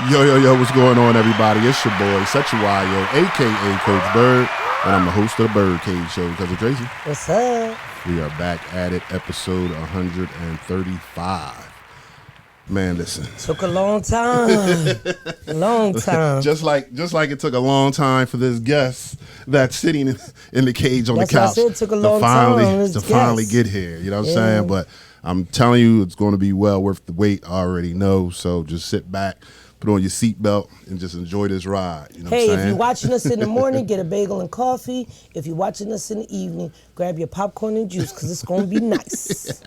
Yo, what's going on, everybody? It's your boy, Such a Yo, a.k.a. Coach Bird, and I'm the host of the BYRDCAGE show. Cousin Tracy. What's up? We are back at it, episode 135. Man, listen. Took a long time. Long time. Just like it took a long time for this guest that's sitting in the cage on That's the couch what I said, it took a long time to finally get here. You know what I'm saying? But I'm telling you, it's going to be well worth the wait. I already know. So just sit back, put on your seatbelt, and just enjoy this ride. You know what I'm saying? If you're watching us in the morning, get a bagel and coffee. If you're watching us in the evening, grab your popcorn and juice because it's going to be nice.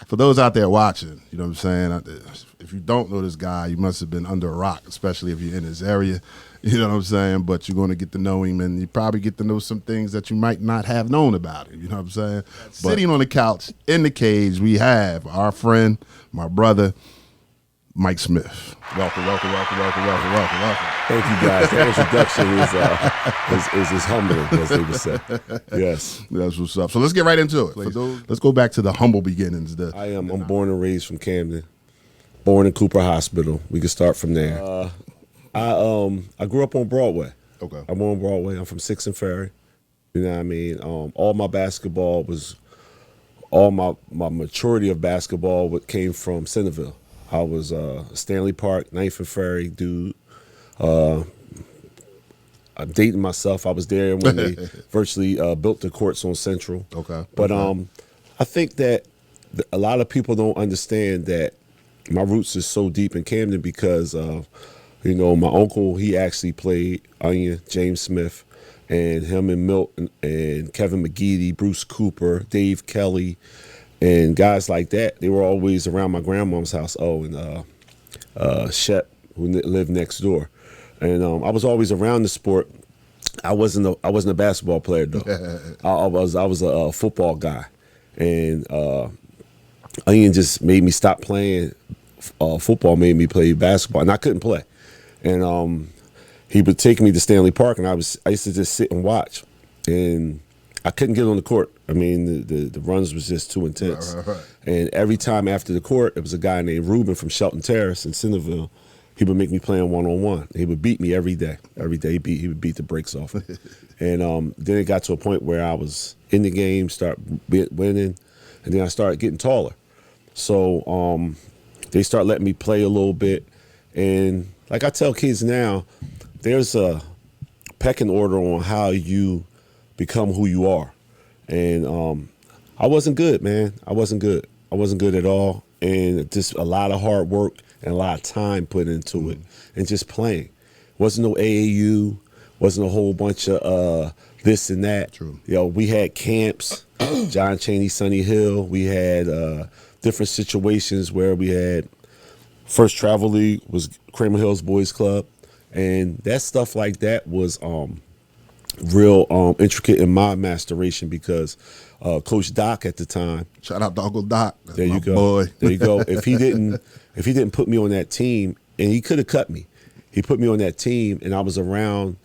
For those out there watching, you know what I'm saying? If you don't know this guy, you must have been under a rock, especially if you're in this area. You know what I'm saying? But you're going to get to know him, and you probably get to know some things that you might not have known about him. You know what I'm saying? Sitting on the couch in the cage, we have our friend, my brother, Mike Smith. Welcome. Thank you, guys. That introduction is humbling, as they would say. Yes. That's what's up. So let's get right into it. Let's go back to the humble beginnings. I'm born and raised from Camden. Born in Cooper Hospital. We can start from there. I grew up on Broadway. Okay. I'm on Broadway. I'm from 6th and Ferry. You know what I mean? All my basketball my maturity of basketball came from Centerville. I was Stanley Park, 9th and Ferry dude. I'm dating myself. I was there when they virtually built the courts on Central. Okay. But I think that a lot of people don't understand that my roots is so deep in Camden because my uncle, he actually played Onion, James Smith, and him and Milton and Kevin McGeady, Bruce Cooper, Dave Kelly, and guys like that. They were always around my grandmom's house. Oh, and Shep, who lived next door. And I was always around the sport. I wasn't a basketball player though. I was a football guy, and Ian just made me stop playing football. Made me play basketball, and I couldn't play. And he would take me to Stanley Park, and I used to just sit and watch, and I couldn't get on the court. I mean, the runs was just too intense. Right. And every time after the court, it was a guy named Ruben from Shelton Terrace in Centerville. He would make me play on one-on-one. He would beat me every day. Every day he would beat the brakes off me. And then it got to a point where I was in the game, start winning, and then I started getting taller. So they start letting me play a little bit. And like I tell kids now, there's a pecking order on how you become who you are. And I wasn't good, man. I wasn't good at all. And just a lot of hard work and a lot of time put into it and just playing. Wasn't no AAU, wasn't a whole bunch of this and that. True. We had camps, John Chaney, Sunny Hill. We had different situations where we had first travel league was Kramer Hills Boys Club. And that stuff like that was real intricate in my masteration because Coach Doc at the time. Shout out to Uncle Doc. That's there you go. Boy. There you go. If he didn't put me on that team, and he could have cut me, he put me on that team, and I was around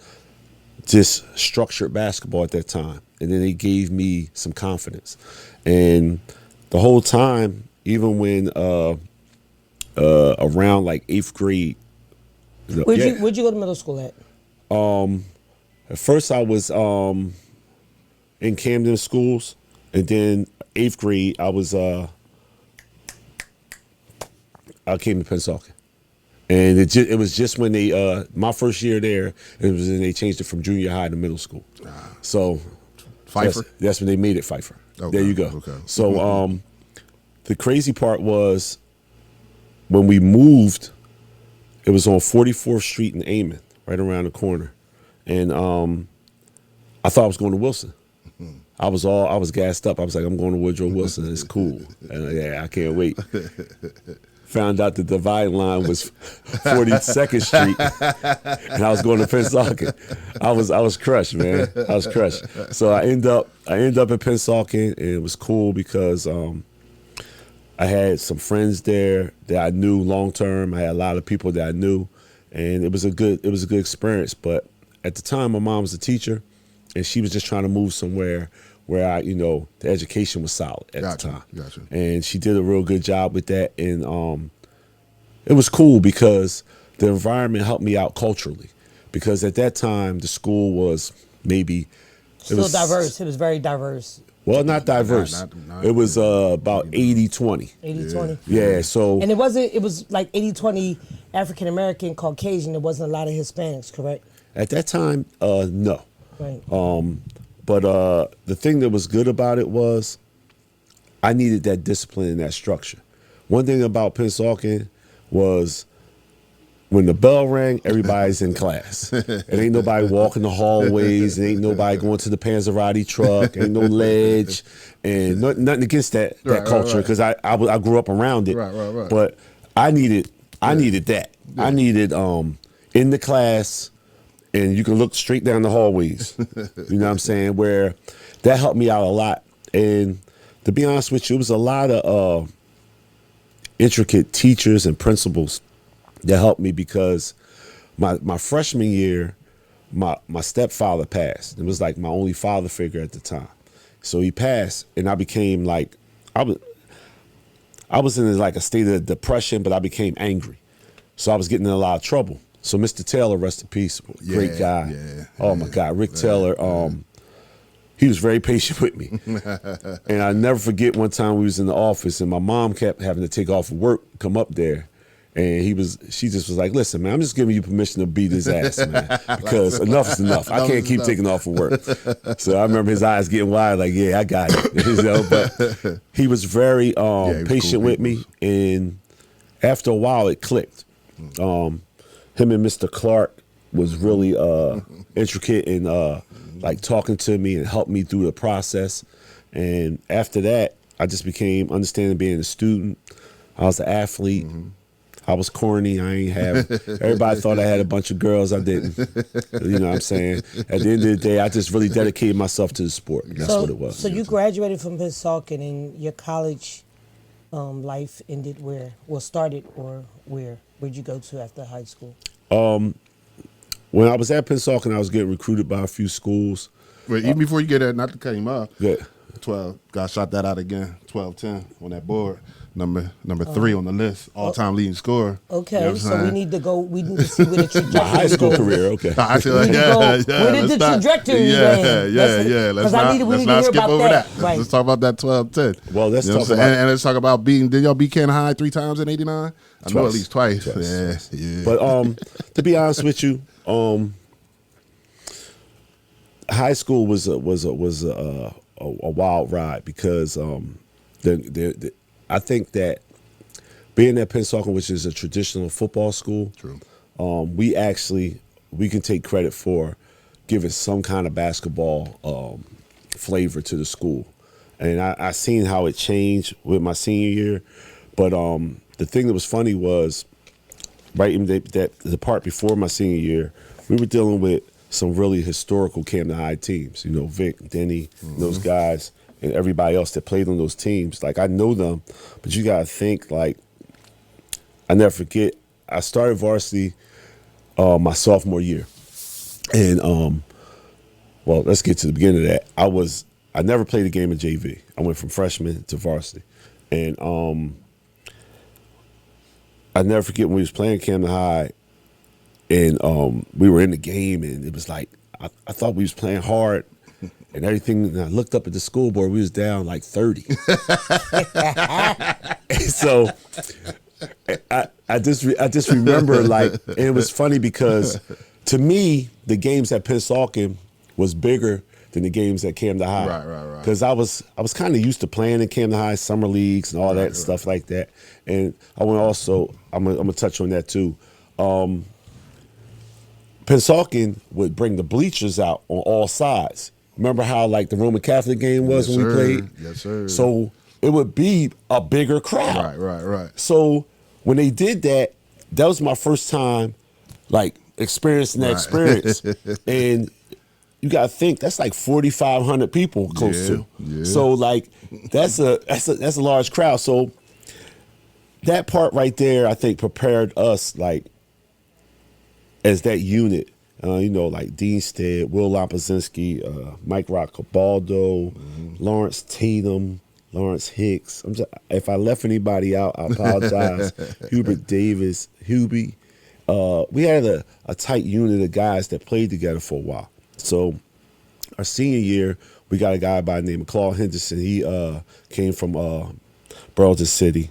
just structured basketball at that time. And then they gave me some confidence. And the whole time, even when around like 8th grade. Where'd you go to middle school at? At first I was in Camden schools, and then 8th grade I came to Pensacola. And it was just when they my first year there, it was when they changed it from junior high to middle school. So Pfeiffer? That's when they made it Pfeiffer. Okay. There you go. Okay. So the crazy part was when we moved, it was on 44th Street in Amon, right around the corner. And I thought I was going to Wilson. I was gassed up. I was like, I'm going to Woodrow Wilson. It's cool. And I can't wait. Found out the dividing line was 42nd Street, and I was going to Pensacola. I was crushed, man. I was crushed. So I end up at Pensacola, and it was cool because I had some friends there that I knew long term. I had a lot of people that I knew, and it was a good experience. But at the time, my mom was a teacher, and she was just trying to move somewhere where the education was solid at the time. Gotcha. And she did a real good job with that. And it was cool because the environment helped me out culturally, because at that time the school was maybe Still diverse. It was very diverse. Well, not diverse. Not it was about 80-20. 80-20. Yeah, so And it was like 80-20 African American, Caucasian. There wasn't a lot of Hispanics, correct? at that time, no. Right. But the thing that was good about it was I needed that discipline and that structure. One thing about Pennsauken was when the bell rang, everybody's in class. It ain't nobody walking the hallways. It ain't nobody going to the Panzerotti truck. Ain't no ledge. And nothing against that culture, because I grew up around it. Right. But I needed that. Yeah. I needed in the class, and you can look straight down the hallways. You know what I'm saying? Where that helped me out a lot. And to be honest with you, it was a lot of intricate teachers and principals that helped me, because my freshman year, my stepfather passed. It was like my only father figure at the time. So he passed, and I became like, I was in like a state of depression, but I became angry. So I was getting in a lot of trouble. So Mr. Taylor, rest in peace, great guy. Oh my God, Rick Taylor. He was very patient with me. And I never forget one time we was in the office, and my mom kept having to take off of work, come up there. And she just was like, listen, man, I'm just giving you permission to beat his ass, man, because enough is enough. I can't keep taking off of work. So I remember his eyes getting wide, like, yeah, I got it. You know, but he was very patient with me. And after a while, it clicked. Him and Mr. Clark was really intricate in like talking to me and helped me through the process. And after that, I just became understanding being a student. I was an athlete. I was corny. I ain't have. Everybody thought I had a bunch of girls. I didn't. You know what I'm saying? At the end of the day, I just really dedicated myself to the sport. That's what it was. So you graduated from Pennsauken, and your college life ended where? Well, started or where? Where'd you go to after high school? When I was at Pennsauken, I was getting recruited by a few schools. Wait, even before you get that, not to cut him off. Yeah. 12. God shot that out again. 12-10 on that board. Number 3 on the list, all-time leading scorer. Okay, you know so we need to see where the trajectory My high school career, okay. I feel like, where did the trajectory land? Let's not skip over that. Right. Let's talk about that 12-10. Well, let's talk about and let's talk about did y'all beat Canton High 3 times in '89? I know at least twice. Yeah. But to be honest with you, high school was a wild ride, because I think that being at Pennsauken, which is a traditional football school, true. We can take credit for giving some kind of basketball flavor to the school. And I seen how it changed with my senior year. But the thing that was funny was, right in the part before my senior year, we were dealing with some really historical Camden High teams. You know, Vic, Denny, those guys, and everybody else that played on those teams. Like, I know them, but you gotta think, like, I never forget, I started varsity my sophomore year. And well, let's get to the beginning of that. I never played a game of JV. I went from freshman to varsity. And I never forget when we was playing Camden High, and we were in the game, and it was like, I thought we was playing hard and everything. And I looked up at the school board, we was down like 30. And so I just remember, like, and it was funny because to me, the games at Pennsauken was bigger than the games at Camden High. Right. Because I was kind of used to playing in Camden High, summer leagues and all that stuff like that. And I'm gonna touch on that too. Pennsauken would bring the bleachers out on all sides. Remember how, like, the Roman Catholic game was when we played? Yes, sir. So it would be a bigger crowd. Right. So when they did that, that was my first time, like, experiencing that experience. And you got to think, that's like 4,500 people close to. Yeah. So, like, that's a large crowd. So that part right there, I think, prepared us, like, as that unit. You know, like Dean Stead, Will Lopazinski, Mike Roccabaldo, Lawrence Tatum, Lawrence Hicks. If I left anybody out, I apologize. Hubert Davis, Hubie, we had a tight unit of guys that played together for a while. So our senior year, we got a guy by the name of Claude Henderson. He came from Burlington City.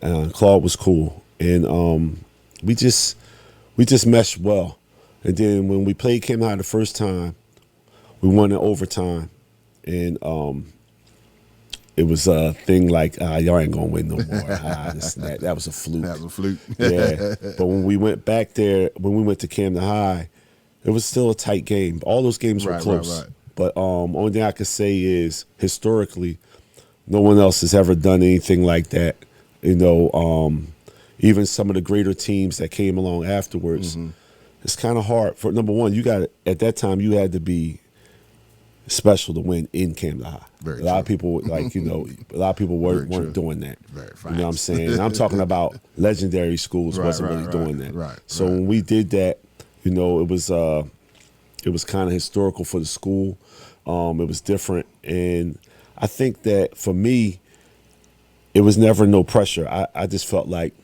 Claude was cool, and we just meshed well. And then when we played Camden High the first time, we won in overtime, and it was a thing like, y'all ain't gonna win no more. This and that. That was a fluke. That was a fluke. Yeah. But when we went back there, when we went to Camden High, it was still a tight game. All those games were close. Right. But only thing I could say is, historically, no one else has ever done anything like that. You know, even some of the greater teams that came along afterwards, it's kind of hard. For number one, at that time, you had to be special to win in Camden High. A lot of people, like, a lot of people weren't doing that. You know what I'm saying? And I'm talking about legendary schools wasn't really doing that. Right. So when we did that, it was kind of historical for the school. It was different, and I think that for me, it was never no pressure. I just felt like,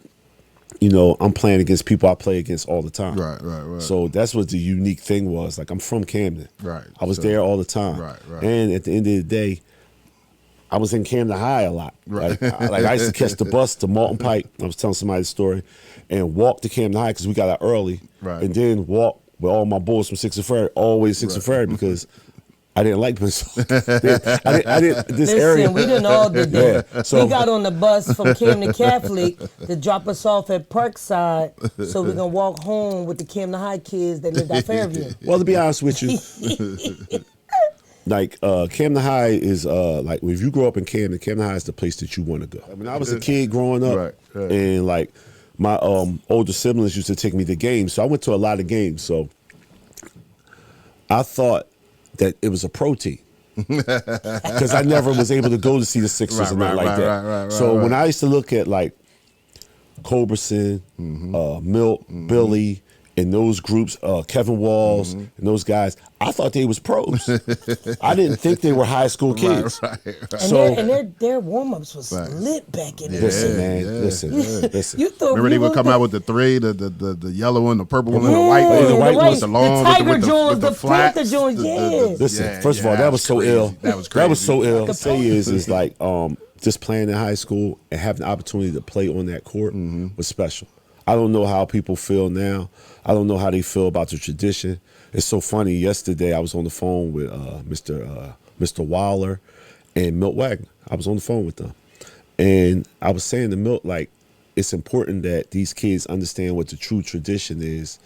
I'm playing against people I play against all the time. Right. So that's what the unique thing was. Like, I'm from Camden. Right. I was there all the time. Right. And at the end of the day, I was in Camden High a lot. Right. Like I used to catch the bus to Malton Pike. I was telling somebody the story, and walk to Camden High because we got out early. Right. And then walk with all my boys from Sixth and Ferry, always Sixth and Ferry, because I didn't like Princeton. I didn't. This Listen, area. we didn't all do that. Yeah, so we got on the bus from Camden Catholic to drop us off at Parkside so we can walk home with the Camden High kids that lived at Fairview. Well, to be honest with you, like Camden High is like, if you grow up in Camden, Camden High is the place that you want to go. I mean, I was a kid growing up, and like my older siblings used to take me to games, so I went to a lot of games. So I thought that it was a pro team because I never was able to go to see the Sixers and nothing like that. So when I used to look at like Culberson, Milt, Billy, and those groups, Kevin Walls, and those guys, I thought they was pros. I didn't think they were high school kids. So and their warm-ups was lit back in the day. Listen, man, listen. You thought remember they would come out with the three, the yellow one, the purple one, and the white one. The white one with the long, the Tiger Jones, with the Panther Jones, Listen, first of all, that was so ill. That was crazy. That was so ill. Say is like just playing in high school and having the opportunity to play on that court was special. I don't know how people feel now. I don't know how they feel about the tradition. It's so funny. Yesterday, I was on the phone with Mr. Waller and Milt Wagner. I was on the phone with them. And I was saying to Milt, like, it's important that these kids understand what the true tradition is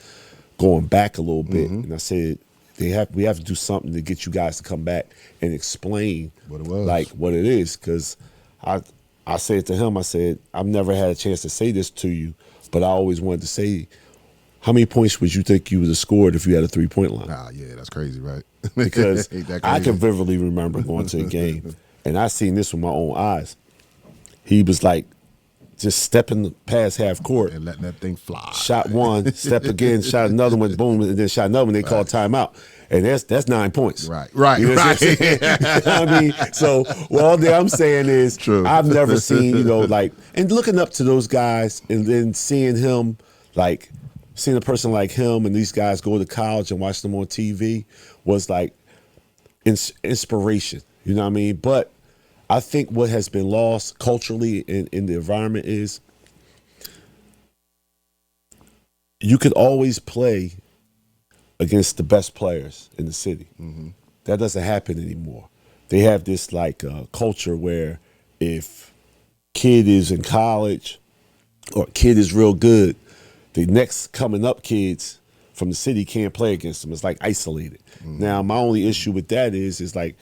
going back a little bit. And I said, we have to do something to get you guys to come back and explain what it was, like what it is. Because I said to him, I said, I've never had a chance to say this to you, but I always wanted to say, how many points would you think you would have scored if you had a 3-point line? Yeah, that's crazy, right? Because I can vividly remember going to a game, and I seen this with my own eyes. He was like just stepping past half court. And letting that thing fly. Shot one, step again, shot another one, boom, and then shot another one. They called timeout. And that's 9 points. Right. You know what I mean? So all that I'm saying is, true. I've never seen, like, and looking up to those guys and then seeing him, like, seeing a person like him and these guys go to college and watch them on TV was like inspiration. You know what I mean? But I think what has been lost culturally in the environment is you could always play against the best players in the city. That doesn't happen anymore. They have this like culture where if kid is in college or kid is real good, the next coming up kids from the city can't play against them. It's like isolated. Now, my only issue with that is like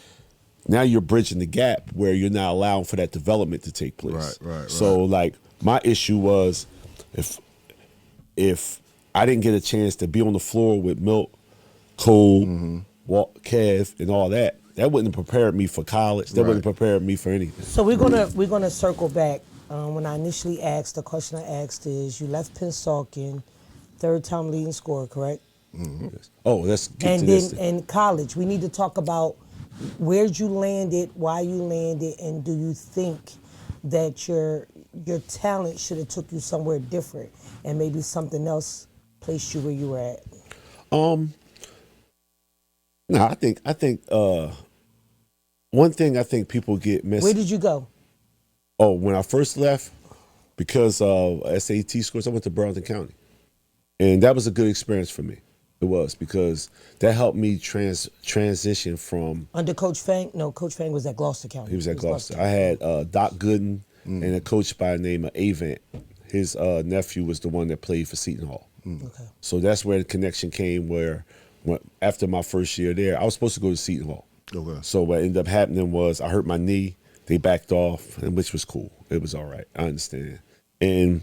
now you're bridging the gap where you're not allowing for that development to take place. Right. So like my issue was if I didn't get a chance to be on the floor with Milt, Cole, Walt, Kev, and all that, that wouldn't have prepared me for college. That wouldn't have prepared me for anything. So we're gonna circle back. When I initially asked, the question I asked is, you left Pennsauken, third-time leading scorer, correct? Oh, let's get And to then this. in college, we need to talk about where'd you landed, why you landed, and do you think that your talent should have took you somewhere different and maybe something else placed you where you were at? No, I think one thing I think people get missed. Where did you go? Oh, when I first left, because of SAT scores, I went to Burlington County, and that was a good experience for me. It was, because that helped me transition from. Under Coach Fang? No, Coach Fang was at Gloucester County. He was at Gloucester. I had Doc Gooden and a coach by the name of Avant. His nephew was the one that played for Seton Hall. Okay. So that's where the connection came, where after my first year there, I was supposed to go to Seton Hall. Okay. So what ended up happening was I hurt my knee. They backed off, and which was cool. It was all right. I understand. And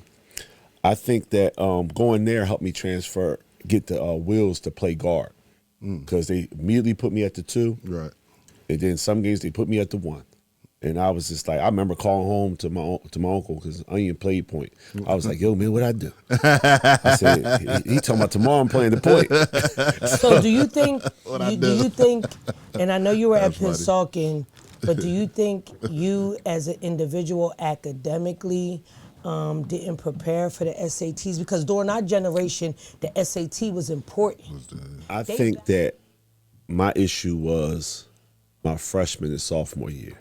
I think that going there helped me get the wheels to play guard, because they immediately put me at the 2. Right. And then some games they put me at the 1. And I was just like, I remember calling home to my uncle, because Onion played point. I was like, yo, man, what'd I do? I said, he talking about tomorrow I'm playing the point. So do you think, and I know you were at Pennsauken, but do you think you as an individual academically didn't prepare for the SATs? Because during our generation, the SAT was important. I think that my issue was my freshman and sophomore year.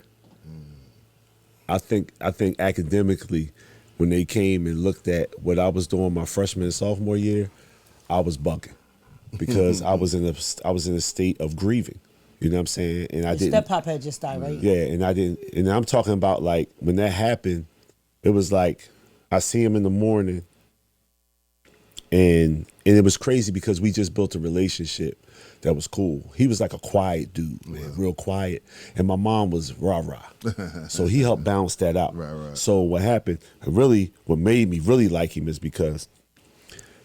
I think academically, when they came and looked at what I was doing my freshman and sophomore year, I was bugging, because I was in a state of grieving. You know what I'm saying? And I didn't. Step-pop had just died, right? Yeah, and I didn't. And I'm talking about, like, when that happened, it was like I see him in the morning, and it was crazy, because we just built a relationship that was cool. He was like a quiet dude, man, real quiet. And my mom was rah-rah. So he helped balance that out. Right. So what happened, what made me really like him is because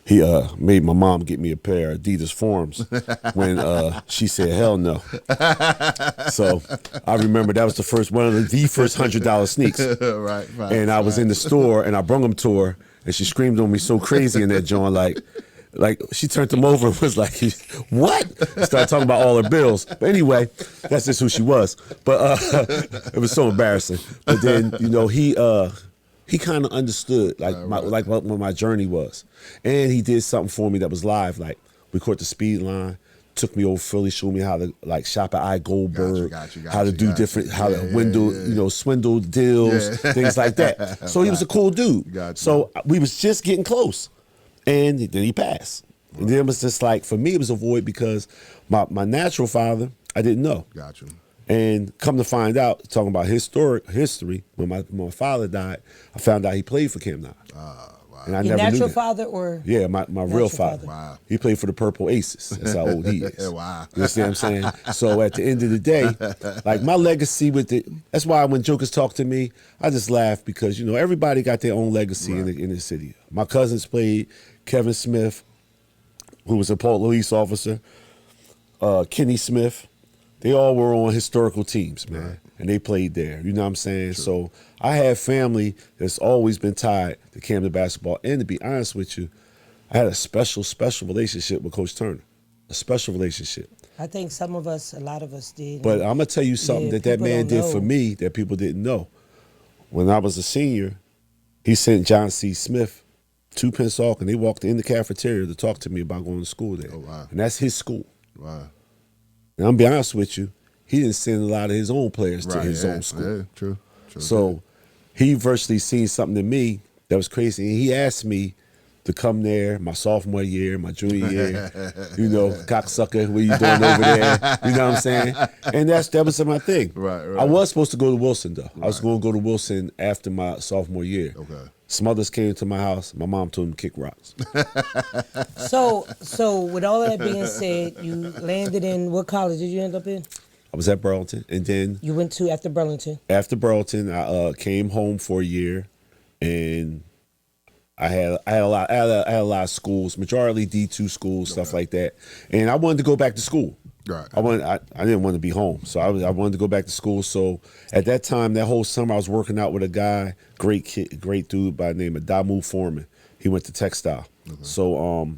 he made my mom get me a pair of Adidas Forms when she said, hell no. So I remember that was the first $100 sneaks. Right. And I was in the store, and I brung them to her, and she screamed on me so crazy in that joint, like she turned them over and was like, what? Started talking about all her bills. But anyway, that's just who she was. But it was so embarrassing. But then, he kind of understood what my journey was. And he did something for me that was live. Like, we caught the speed line, took me over Philly, showed me how to shop at I Goldberg, how to do different, swindle deals, things like that. So he was a cool dude. So we was just getting close. And then he passed. And then it was just like, for me, it was a void, because my natural father, I didn't know. Gotcha. And come to find out, talking about history, when my father died, I found out he played for Cam Nod. Wow. And I Your never knew natural that. father, or? Yeah, my real father. Wow. He played for the Purple Aces. That's how old he is. Wow. You understand what I'm saying? So at the end of the day, like, my legacy with it, that's why when jokers talk to me, I just laugh, because, everybody got their own legacy in the city. My cousins played. Kevin Smith, who was a police officer, Kenny Smith, they all were on historical teams, man. Right. And they played there. You know what I'm saying? Sure. So I have family that's always been tied to Camden basketball. And to be honest with you, I had a special relationship with Coach Turner. A special relationship. I think a lot of us did. But I'm going to tell you something that man did for me that people didn't know. When I was a senior, he sent John C. Smith to Pennsauken, and they walked in the cafeteria to talk to me about going to school there. Oh, wow. And that's his school. Wow. And I'm be honest with you, he didn't send a lot of his own players to his own school. Yeah, true. So he virtually seen something in me that was crazy. And he asked me to come there my sophomore year, my junior year, cocksucker, what you doing over there? You know what I'm saying? And that was my thing. Right. I was supposed to go to Wilson, though. I was going to go to Wilson after my sophomore year. Okay. Some others came to my house. My mom told them to kick rocks. So with all that being said, you landed in, what college did you end up in? I was at Burlington, and then You went to after Burlington? After Burlington, I came home for a year, and I had a lot of schools, majority D2 schools, stuff like that, and I wanted to go back to school. Right. I didn't want to be home, so I wanted to go back to school. So at that time, that whole summer, I was working out with a guy, great dude by the name of Damu Foreman. He went to Textile. Mm-hmm. So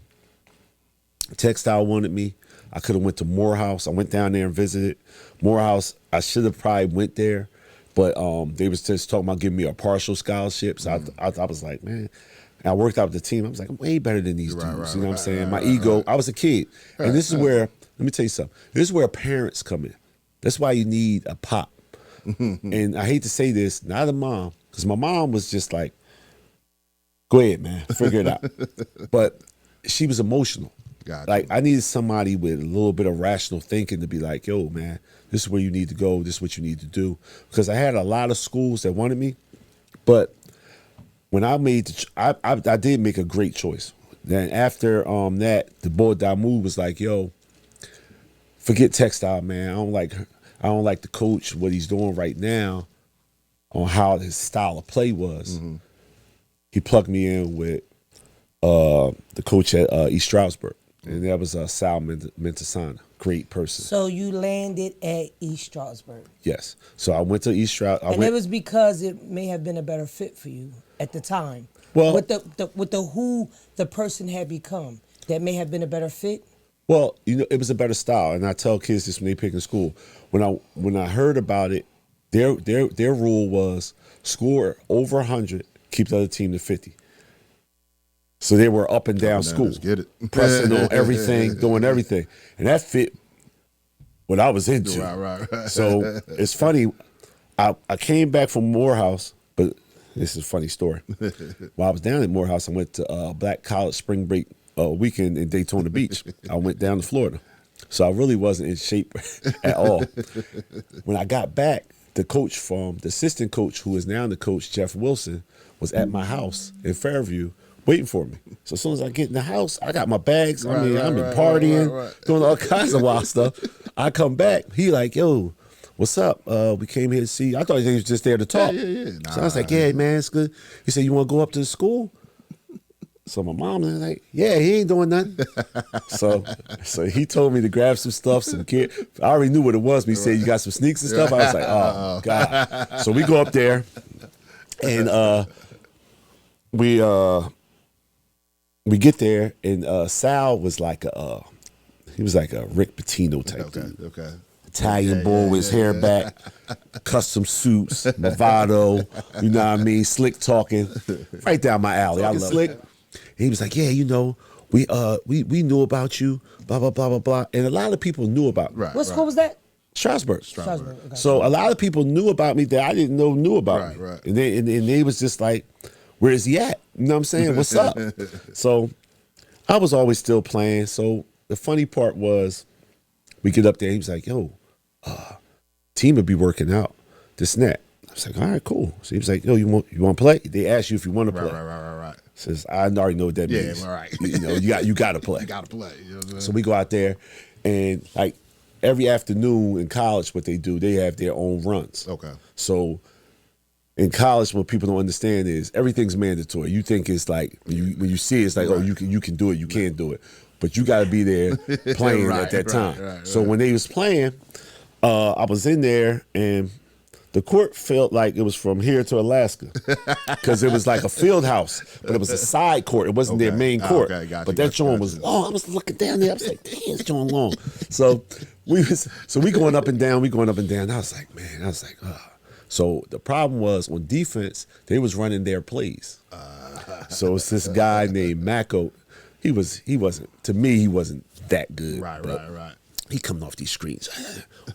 Textile wanted me. I could have went to Morehouse. I went down there and visited Morehouse. I should have probably went there, but they was just talking about giving me a partial scholarship. So I was like, man. And I worked out with the team. I was like, I'm way better than these dudes. Right, you know what I'm saying? My right, ego. right. I was a kid. And this is where, let me tell you something. This is where parents come in. That's why you need a pop. And I hate to say this, not a mom, because my mom was just like, go ahead, man, figure it out. But she was emotional. Gotcha. Like, I needed somebody with a little bit of rational thinking to be like, yo, man, this is where you need to go. This is what you need to do. Because I had a lot of schools that wanted me, but when I made I did make a great choice. Then after that, the boy Damu was like, yo, forget textile, man. I don't like the coach, what he's doing right now on how his style of play was. Mm-hmm. He plugged me in with the coach at East Stroudsburg. And that was Sal Mentasana, great person. So you landed at East Stroudsburg. Yes. So I went to East Stroudsburg. And it was because it may have been a better fit for you at the time. Well, with the who the person had become, that may have been a better fit. Well, you know, it was a better style, and I tell kids this when they pick in school. When I heard about it, their rule was score over 100, keep the other team to 50. So they were up and down school, let's get it. pressing on everything, doing everything, and that fit what I was into. Right. So it's funny. I came back from Morehouse, but this is a funny story. While I was down at Morehouse, I went to Black College spring break weekend in Daytona Beach. I went down to Florida, so I really wasn't in shape at all. When I got back, the assistant coach, who is now the coach, Jeff Wilson, was at my house in Fairview, waiting for me. So as soon as I get in the house, I got my bags. I've been partying, doing all kinds of wild stuff. I come back. He like, yo, what's up? We came here to see you. I thought he was just there to talk. Yeah. So I was like, yeah, man, it's good. He said, you want to go up to the school? So my mom was like, yeah, he ain't doing nothing. So he told me to grab some stuff, some kid. I already knew what it was. But he said, you got some sneaks and stuff? I was like, oh, God. So we go up there, and we get there, and Sal was like he was like a Rick Pitino type dude. Okay. Italian boy with his hair back, custom suits, Movado, you know what I mean, slick talking, right down my alley. I love slick. And he was like, yeah, you know, we knew about you, blah, blah, blah, blah, blah. And a lot of people knew about me. What school was that? Strasburg. Okay. So a lot of people knew about me that I didn't know knew about me. Right. And they was just like, where is he at? You know what I'm saying? What's up? So I was always still playing. So the funny part was, we get up there, he was like, yo, team would be working out, this and that. I was like, all right, cool. So he was like, yo, you want to play? They ask you if you want to play. Right. Says, I already know what that means. Yeah, right. You know, you got to play. You got to play. You know what I'm saying? So we go out there, and like every afternoon in college, what they do, they have their own runs. Okay. So in college, what people don't understand is everything's mandatory. You think it's like when you see it, it's like, oh, you can do it, you can't do it, but you got to be there playing at that time. Right. So when they was playing, I was in there, and the court felt like it was from here to Alaska because it was like a field house, but it was a side court. It wasn't their main court. But that joint was long. I was looking down there. I was like, damn, it's joint long. So we going up and down. I was like, man, So the problem was on defense, they was running their plays. So it's this guy named Mako. He wasn't that good. Right. He coming off these screens,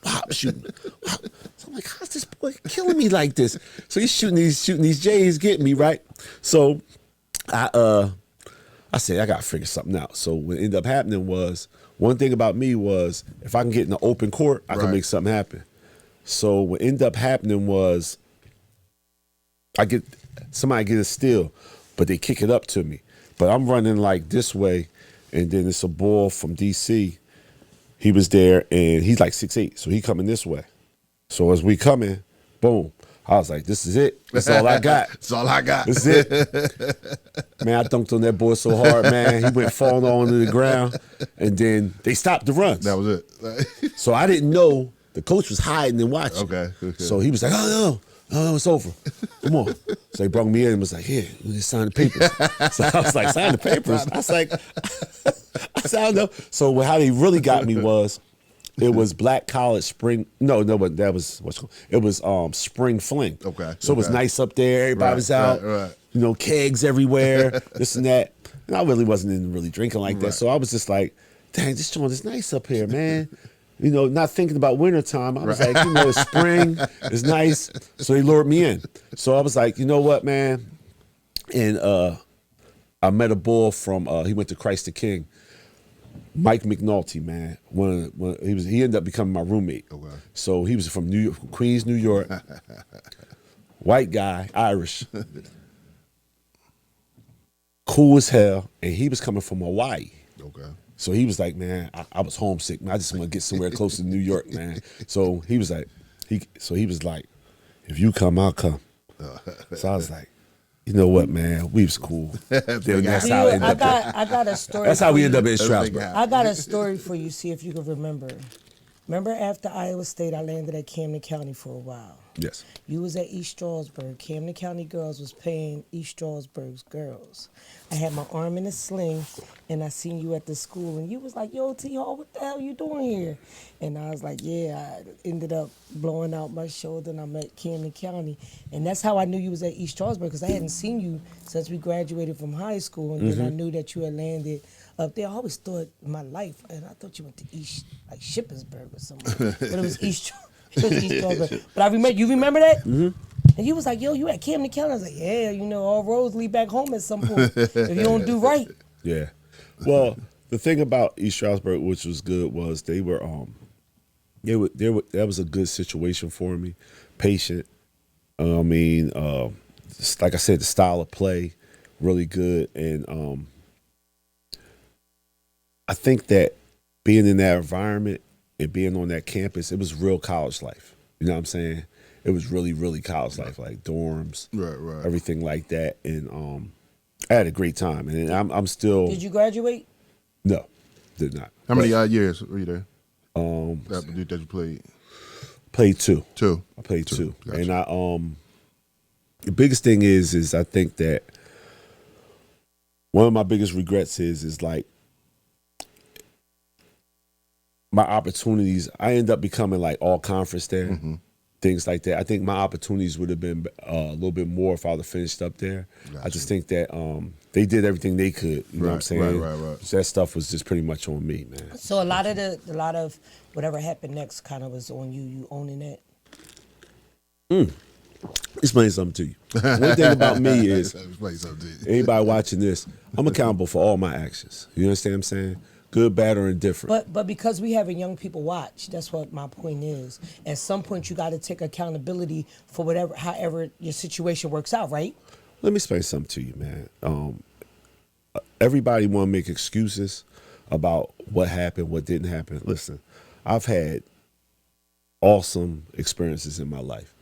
whop, shooting. Whop. So I'm like, how's this boy killing me like this? So he's shooting these J's, getting me, right? So I said, I got to figure something out. So what ended up happening was, one thing about me was, if I can get in the open court, I can make something happen. So what ended up happening was, somebody get a steal, but they kick it up to me. But I'm running like this way, and then it's a ball from DC. He was there, and he's like 6'8", so he coming this way. So as we coming, boom, I was like, this is it. That's all I got. That's all I got. This is it. Man, I dunked on that boy so hard, man. He went falling onto the ground, and then they stopped the runs. That was it. So I didn't know. The coach was hiding and watching. Okay. So he was like, oh, it's over. Come on. So he brought me in and was like, here, let's sign the papers. So I was like, sign the papers? I was like, I don't know. So how they really got me was, it was Black College Spring. No, but that was, it was Spring Fling. Okay. So it was nice up there. Everybody was out. Right. kegs everywhere, this and that. And I really wasn't in really drinking like that. So I was just like, dang, this joint is nice up here, man. Not thinking about wintertime. I was like, it's spring, it's nice. So they lured me in. So I was like, you know what, man? And I met a boy from, he went to Christ the King. Mike McNulty, man. He ended up becoming my roommate. Okay. So he was from New York, Queens, New York. White guy, Irish. Cool as hell. And he was coming from Hawaii. Okay. So he was like, man, I was homesick, man. I just want to get somewhere close to New York, man. So he was like, if you come, I'll come. So I was like, you know what, man? We was cool. That's how I got a story. That's how we end up in Strasburg. I got a story for you. See if you can remember. Remember after Iowa State, I landed at Camden County for a while. Yes. You was at East Stroudsburg. Camden County girls was paying East Stroudsburg's girls. I had my arm in a sling, and I seen you at the school, and you was like, yo, T-Hall, what the hell you doing here? And I was like, yeah, I ended up blowing out my shoulder, and I'm at Camden County. And that's how I knew you was at East Stroudsburg, because I hadn't seen you since we graduated from high school, and then I knew that you had landed up there. I always thought in my life, and I thought you went to East, like Shippensburg or something, but it was East Stroudsburg. But I remember, you remember that? Mm-hmm. And you was like, yo, you at Camden County? I was like, yeah, all roads lead back home at some point if you don't do right. Yeah. Well, the thing about East Stroudsburg, which was good, was they were that was a good situation for me. Patient. Like I said, the style of play, really good. And I think that being in that environment and being on that campus, it was real college life. You know what I'm saying? It was really, really college life, like dorms, right, everything like that. And I had a great time. And I'm still. Did you graduate? No, did not. How many years were you there? That you played? Played two. Two. I played two. Gotcha. And the biggest thing is I think that one of my biggest regrets is like, my opportunities, I end up becoming like all conference there, things like that. I think my opportunities would have been a little bit more if I would have finished up there. Gotcha. I just think that they did everything they could. You know what I'm saying? Right. So that stuff was just pretty much on me, man. So a lot of whatever happened next kind of was on you. You owning it. Explain something to you. One thing about me is, anybody watching this, I'm accountable for all my actions. You understand what I'm saying? Good, bad, or indifferent. But because we having young people watch, that's what my point is. At some point, you got to take accountability for however your situation works out, right? Let me explain something to you, man. Everybody want to make excuses about what happened, what didn't happen. Listen, I've had awesome experiences in my life.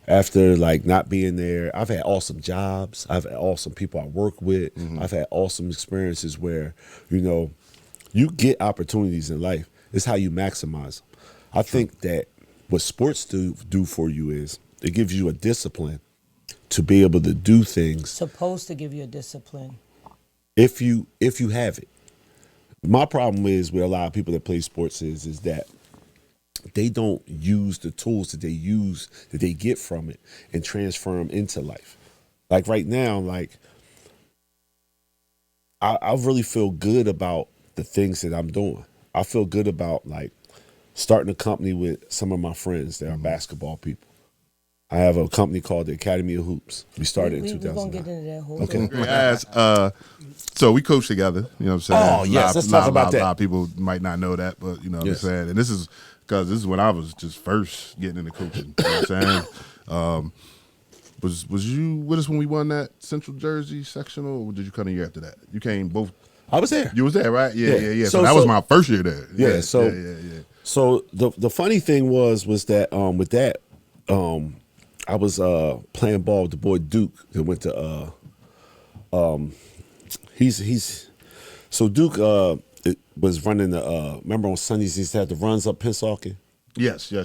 After like not being there, I've had awesome jobs. I've had awesome people I work with. I've had awesome experiences where, you get opportunities in life. It's how you maximize them. I think that what sports do for you is it gives you a discipline to be able to do things. Supposed to give you a discipline. If you have it. My problem is with a lot of people that play sports is that they don't use the tools that they get from it and transfer them into life. Like right now, like I really feel good about the things that I'm doing. I feel good about like starting a company with some of my friends that are basketball people. I have a company called the Academy of Hoops. We started in 2009. We're going to get into that whole thing. So we coach together, you know what I'm saying? Oh, yes, let's talk about that. A lot of people might not know that, but you know what I'm saying? And this is because this is when I was just first getting into coaching, you know what I'm saying? Was you with us when we won that Central Jersey sectional, or did you come a year after that? You came both. I was there. You was there, right? Yeah. So that was my first year there. Yeah. So the funny thing was that with that I was playing ball with the boy Duke that went to so Duke was running the remember on Sundays he used to have the runs up Pennsauken. Yes. So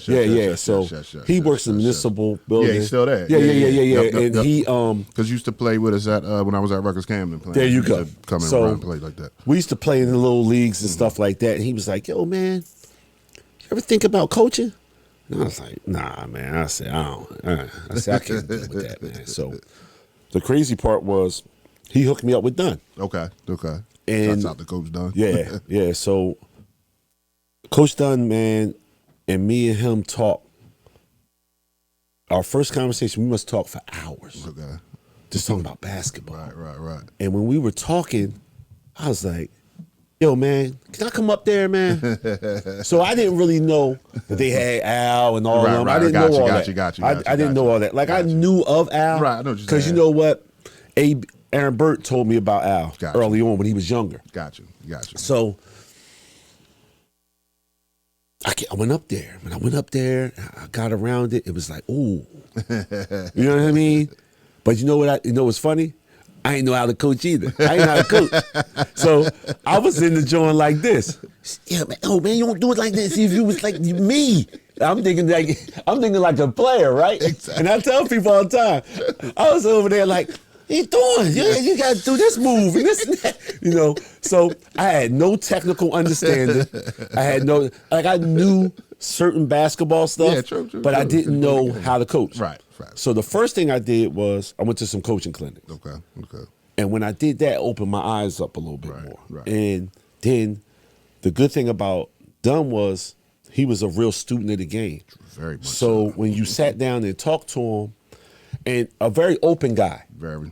he works in the municipal building. Yeah, he's still there. Yeah. Yep, and he because used to play with us at when I was at Rutgers Camden playing. There you go. Come in and play like that. We used to play in the little leagues and stuff like that. And he was like, "Yo, man, you ever think about coaching?" And I was like, "Nah, man." I said, I can't deal with that, man." So the crazy part was he hooked me up with Dunn. Okay. And shouts out to Coach Dunn. Yeah. So Coach Dunn, man, and me and him talk. Our first conversation, we must talk for hours. Okay. Just talking about basketball. Right. And when we were talking, I was like, yo, man, can I come up there, man? So I didn't really know that they had Al and all of them. I didn't know all that. I didn't know all that. Like, I knew of Al. Right, I know what you're saying. Because you know what? Aaron Burt told me about Al early on when he was younger. Got you. So I went up there. When I went up there, I got around it. It was like, ooh. You know what I mean? But you know what's funny? I ain't know how to coach either. I ain't know how to coach. So I was in the joint like this. Yeah, man. Oh man, you don't do it like this. If you was like me, I'm thinking like a player, right? Exactly. And I tell people all the time. I was over there like, what you doing? You got to do this move and this and that. You know. So I had no technical understanding. I knew certain basketball stuff, but I didn't know how to coach. Right. So the first thing I did was I went to some coaching clinics. Okay. And when I did that, it opened my eyes up a little bit more. Right. And then the good thing about Dunn was he was a real student of the game. Very much so. When you sat down and talked to him, and a very open guy. Very.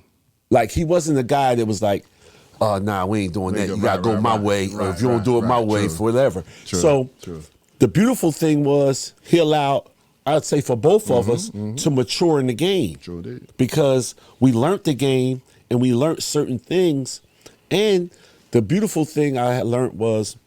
Like he wasn't a guy that was like, nah, we ain't doing that. You got to go my way. Or if you don't do it my way, for whatever. So the beautiful thing was he allowed, I'd say for both of us, to mature in the game. True did. Because we learned the game and we learned certain things. And the beautiful thing I had learned was,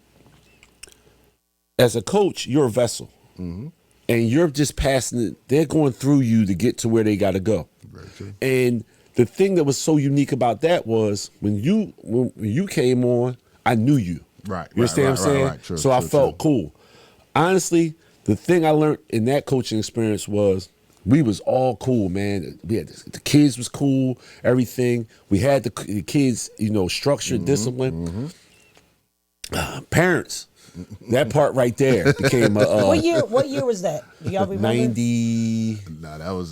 as a coach, you're a vessel. And you're just passing it. They're going through you to get to where they got to go. Very true. And the thing that was so unique about that was when you came on, I knew you. Right. You understand what I'm saying? Right. True, so I felt cool. Honestly, the thing I learned in that coaching experience was we was all cool, man. We had the kids was cool, everything. We had the kids, structured, discipline. Parents, that part right there became a. What year was that? Do y'all remember? 90. No, that was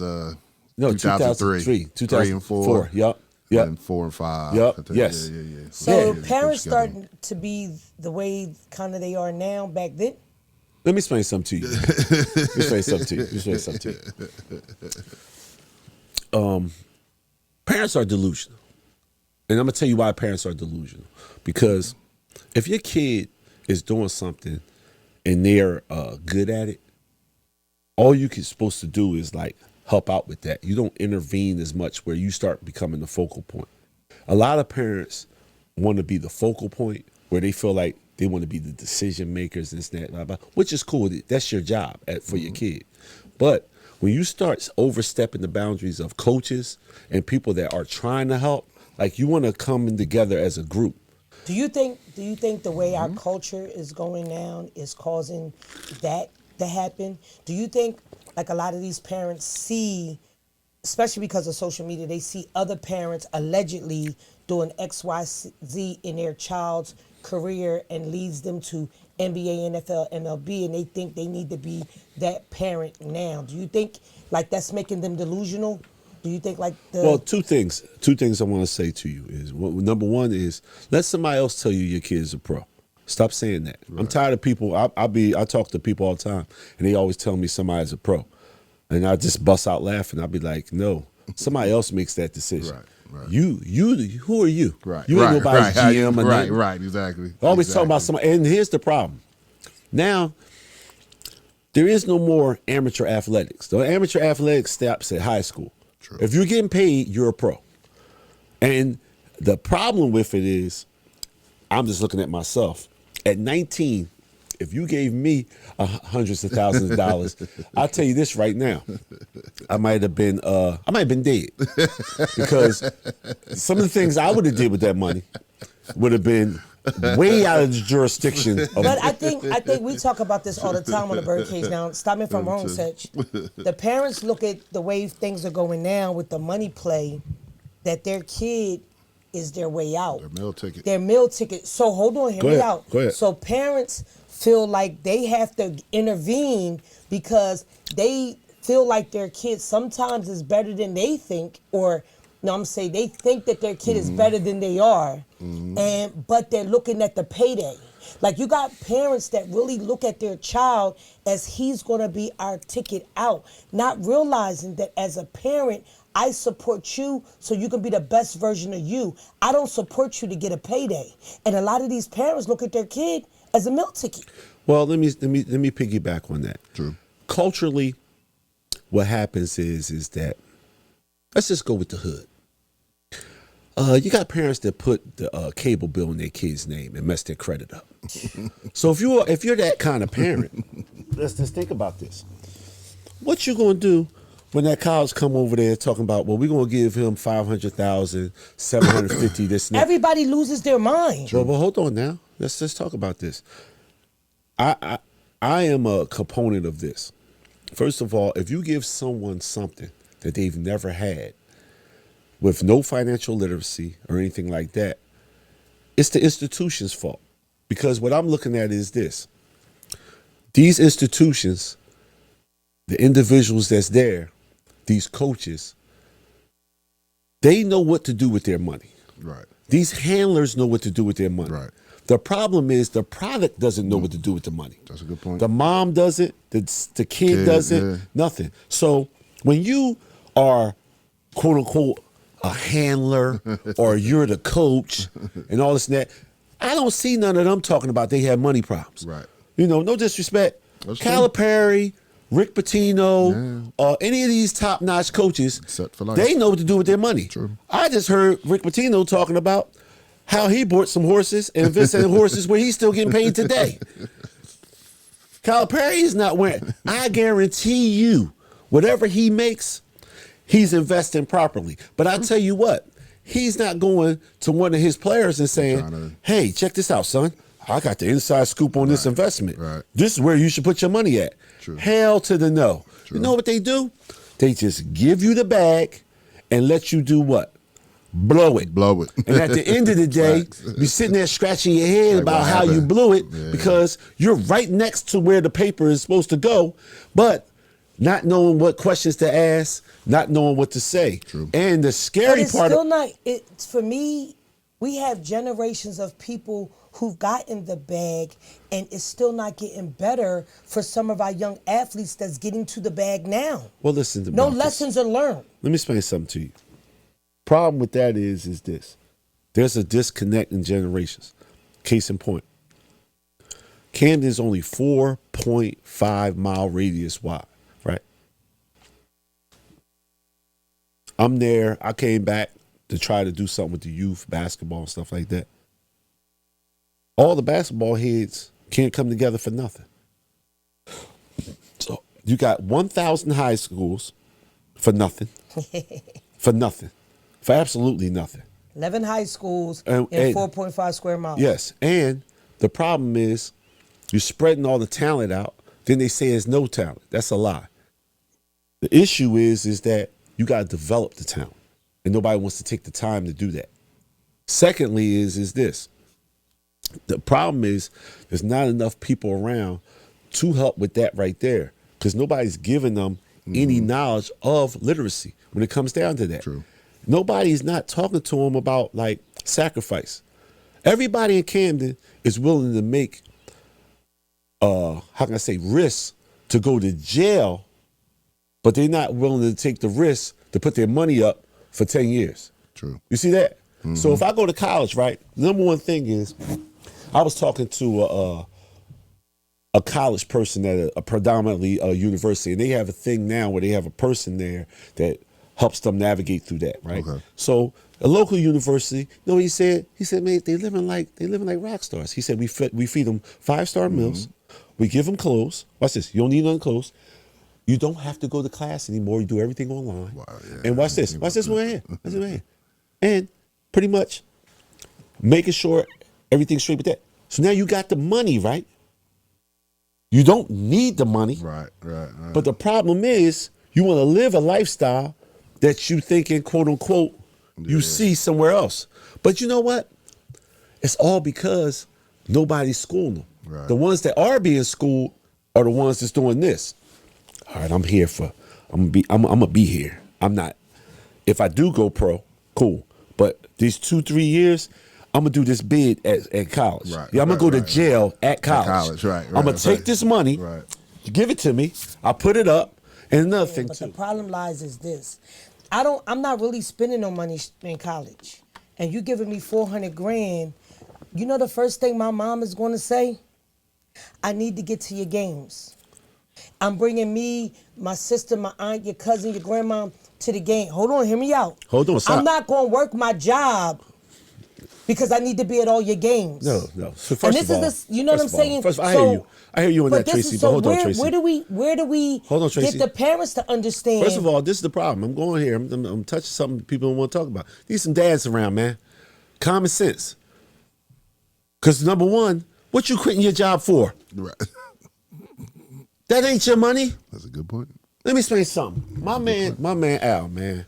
2003. 3 and 4. Yep. And 4 and 5. Yep. Yes. Yeah. So parents starting to be the way kind of they are now back then. Let me explain something to you. Parents are delusional. And I'm going to tell you why parents are delusional. Because if your kid is doing something and they're good at it, all you're supposed to do is like help out with that. You don't intervene as much where you start becoming the focal point. A lot of parents want to be the focal point where they feel like they want to be the decision makers and that, blah, blah, which is cool. That's your job for your kid. But when you start overstepping the boundaries of coaches and people that are trying to help, like you want to come in together as a group. Do you think the way our culture is going down is causing that to happen? Do you think like a lot of these parents see, especially because of social media, they see other parents allegedly doing X, Y, Z in their child's career and leads them to NBA, NFL, MLB, and they think they need to be that parent now? Do you think like that's making them delusional? Do you think like Well, two things I want to say to you is, number one is let somebody else tell you your kid's a pro. Stop saying that. Right. I'm tired of people. I talk to people all the time, and they always tell me somebody's a pro, and I just bust out laughing. I'll be like, no, somebody else makes that decision. Right. You, who are you? Right. You ain't nobody's GM. And right, exactly. Always talking about somebody. And here's the problem. Now, there is no more amateur athletics. The amateur athletics stops at high school. True. If you're getting paid, you're a pro. And the problem with it is, I'm just looking at myself. At 19, if you gave me hundreds of thousands of dollars, I'll tell you this right now, I might have been dead, because some of the things I would have did with that money would have been way out of the jurisdiction. But I think we talk about this all the time on the Birdcage. Now, stop me if I'm wrong, Sech. The parents look at the way things are going now with the money play, that their kid is their way out. Their meal ticket. So hold on, hear me out. Go ahead. So parents feel like they have to intervene because they feel like their kid sometimes is better than they think, or No, I'm saying they think that their kid is better than they are, but they're looking at the payday. Like you got parents that really look at their child as he's gonna be our ticket out, not realizing that as a parent, I support you so you can be the best version of you. I don't support you to get a payday. And a lot of these parents look at their kid as a meal ticket. Well, let me piggyback on that. True. Culturally, what happens is that, let's just go with the hood. You got parents that put the cable bill in their kid's name and mess their credit up. So if you're that kind of parent, let's just think about this. What you gonna do when that college come over there talking about, well, we're gonna give him 500,000, 750, this and that. Everybody loses their mind. Well, hold on now. Let's just talk about this. I am a component of this. First of all, if you give someone something that they've never had, with no financial literacy or anything like that, it's the institution's fault. Because what I'm looking at is this. These institutions, the individuals that's there, these coaches, they know what to do with their money. Right. These handlers know what to do with their money. Right. The problem is the product doesn't know what to do with the money. That's a good point. The mom does it, the kid does it, nothing. So when you are, quote unquote, a handler or you're the coach and all this and that, I don't see none of them talking about they have money problems. Right. You know, no disrespect. That's Calipari, Rick Pitino, any of these top-notch coaches, Set for life. they know what to do with their money. True. I just heard Rick Pitino talking about how he bought some horses and invested in horses where he's still getting paid today. Calipari is not wearing. I guarantee you, whatever he makes, he's investing properly. But I tell you what, he's not going to one of his players and saying, hey, check this out, son. I got the inside scoop on this investment. Right. This is where you should put your money at. True. Hell to the no. True. You know what they do? They just give you the bag and let you do what? Blow it. Blow it. And at the end of the day, you're sitting there scratching your head Like about what how happened? you blew it Yeah. because you're right next to where the paper is supposed to go, but not knowing what questions to ask, not knowing what to say. True. And the But scary it's part still of not. It's for me. We have generations of people who've gotten the bag, and it's still not getting better for some of our young athletes that's getting to the bag now. well, listen to No about this. lessons are learned. Let me explain something to you. Problem with that is this. There's a disconnect in generations. Case in point. Camden's only 4.5 mile radius wide, right? I'm there. I came back to try to do something with the youth, basketball and stuff like that. All the basketball heads can't come together for nothing. So you got 1,000 high schools for nothing. For nothing. For absolutely nothing. 11 high schools And- in 4.5 square miles. Yes. And the problem is you're spreading all the talent out. Then they say there's no talent. That's a lie. The issue is that you got to develop the talent. And nobody wants to take the time to do that. Secondly is this. The problem is there's not enough people around to help with that right there because nobody's giving them any knowledge of literacy when it comes down to that. True. Nobody's not talking to them about like sacrifice. Everybody in Camden is willing to make, how can I say, risks to go to jail, but they're not willing to take the risk to put their money up for 10 years. True. You see that? So if I go to college, right, the number one thing is I was talking to a college person at a predominantly university, and they have a thing now where they have a person there that helps them navigate through that, right? Okay. So a local university, you know what he said? He said, man, they living like rock stars. He said we feed them 5-star meals, we give them clothes. Watch this, you don't need none clothes. You don't have to go to class anymore. You do everything online. Wow, yeah. And watch this. Watch this one here. Watch this one here. And pretty much making sure everything's straight with that. So now you got the money, right? You don't need the money. Right. But the problem is you want to live a lifestyle that you thinking, quote unquote, you see somewhere else. But you know what? It's all because nobody's schooling them. Right. The ones that are being schooled are the ones that's doing this. All right, I'm gonna be here. I'm not, if I do go pro, Cool. But these 2-3 years, I'm gonna do this bid at college. Right, I'm gonna go to jail at college. I'm gonna take this money, give it to me. I put it up, and another thing but too. The problem lies is this: I'm not really spending no money in college, and you giving me $400,000. You know the first thing my mom is going to say? I need to get to your games. I'm bringing me, my sister, my aunt, your cousin, your grandma to the game. Hold on, hear me out. Hold on, stop. I'm not going to work my job because I need to be at all your games. No. So first and this of all, is you know what I'm saying? First, I hear you. I hear you on that, Tracy. But hold on, Tracy. Where do we hold on, Tracy. get the parents to understand? First of all, this is the problem. I'm going here. I'm touching something people don't want to talk about. Need some dads around, man. Common sense. Because number one, what you quitting your job for? Right. That ain't your money. That's a good point. Let me explain something. My man Al, man.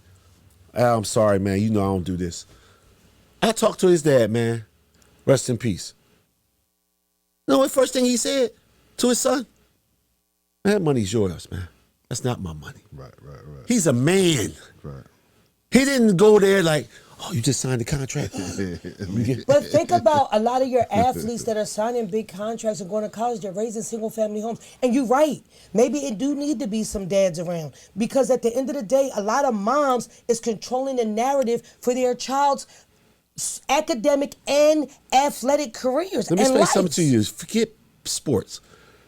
Al, I'm sorry, man. You know I don't do this. I talked to his dad, man. Rest in peace. You know what first thing he said to his son? That money's yours, man. That's not my money. Right. He's a man. Right. He didn't go there like, oh, you just signed a contract. But think about a lot of your athletes that are signing big contracts and going to college. They're raising single-family homes. And you're right. Maybe it do need to be some dads around. Because at the end of the day, a lot of moms is controlling the narrative for their child's academic and athletic careers. Let me explain something to you. Forget sports.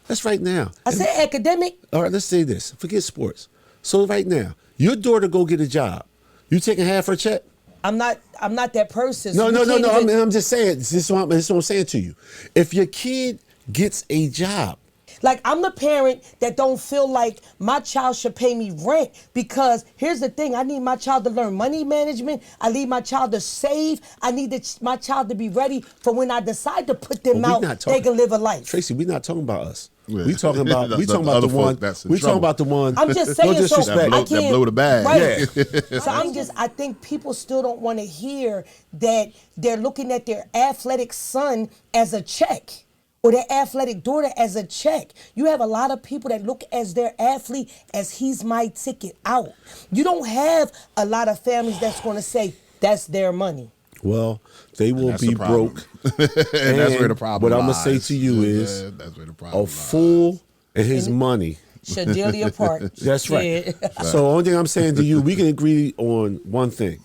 That's right now. I said academic. All right, let's say this. Forget sports. So right now, your daughter go get a job. You taking half her check? I'm not that person. No. Even... I'm just saying. This is what I'm saying to you. If your kid gets a job, like I'm the parent that don't feel like my child should pay me rent because here's the thing: I need my child to learn money management. I need my child to save. I need my child to be ready for when I decide to put them out. They can live a life. Tracy, we're not talking about us. We talking about the one. We talking about the one. I'm just saying. No disrespect. I can't that blow the bag. Right. Yeah. So I think people still don't want to hear that they're looking at their athletic son as a check or their athletic daughter as a check. You have a lot of people that look as their athlete as he's my ticket out. You don't have a lot of families that's going to say that's their money. Well, they will be broke. And that's where the problem What I'm lies. going to say to you is that's where the problem a fool and his money should dearly apart. That's right. So the only thing I'm saying to you, we can agree on one thing.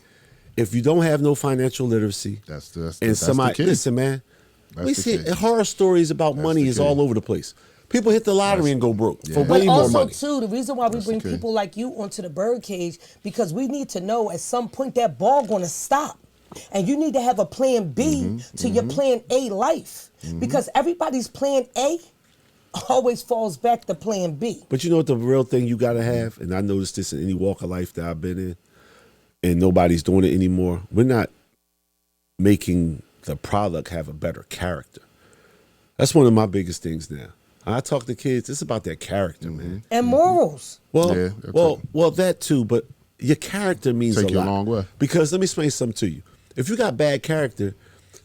If you don't have no financial literacy, that's somebody, the key. listen, man, That's we the see key. horror stories about money is all over the place. People hit the lottery and go broke for way But more also, money. too, the reason why we bring people like you onto the birdcage, because we need to know at some point that ball going to stop. And you need to have a plan B to your plan A life. Because everybody's plan A always falls back to plan B. But you know what the real thing you got to have, and I noticed this in any walk of life that I've been in, and nobody's doing it anymore, we're not making the product have a better character. That's one of my biggest things now. I talk to kids, it's about their character, man. And morals. Well, Yeah, that too, but your character means Take a you lot. a long way. Because let me explain something to you. If you got bad character,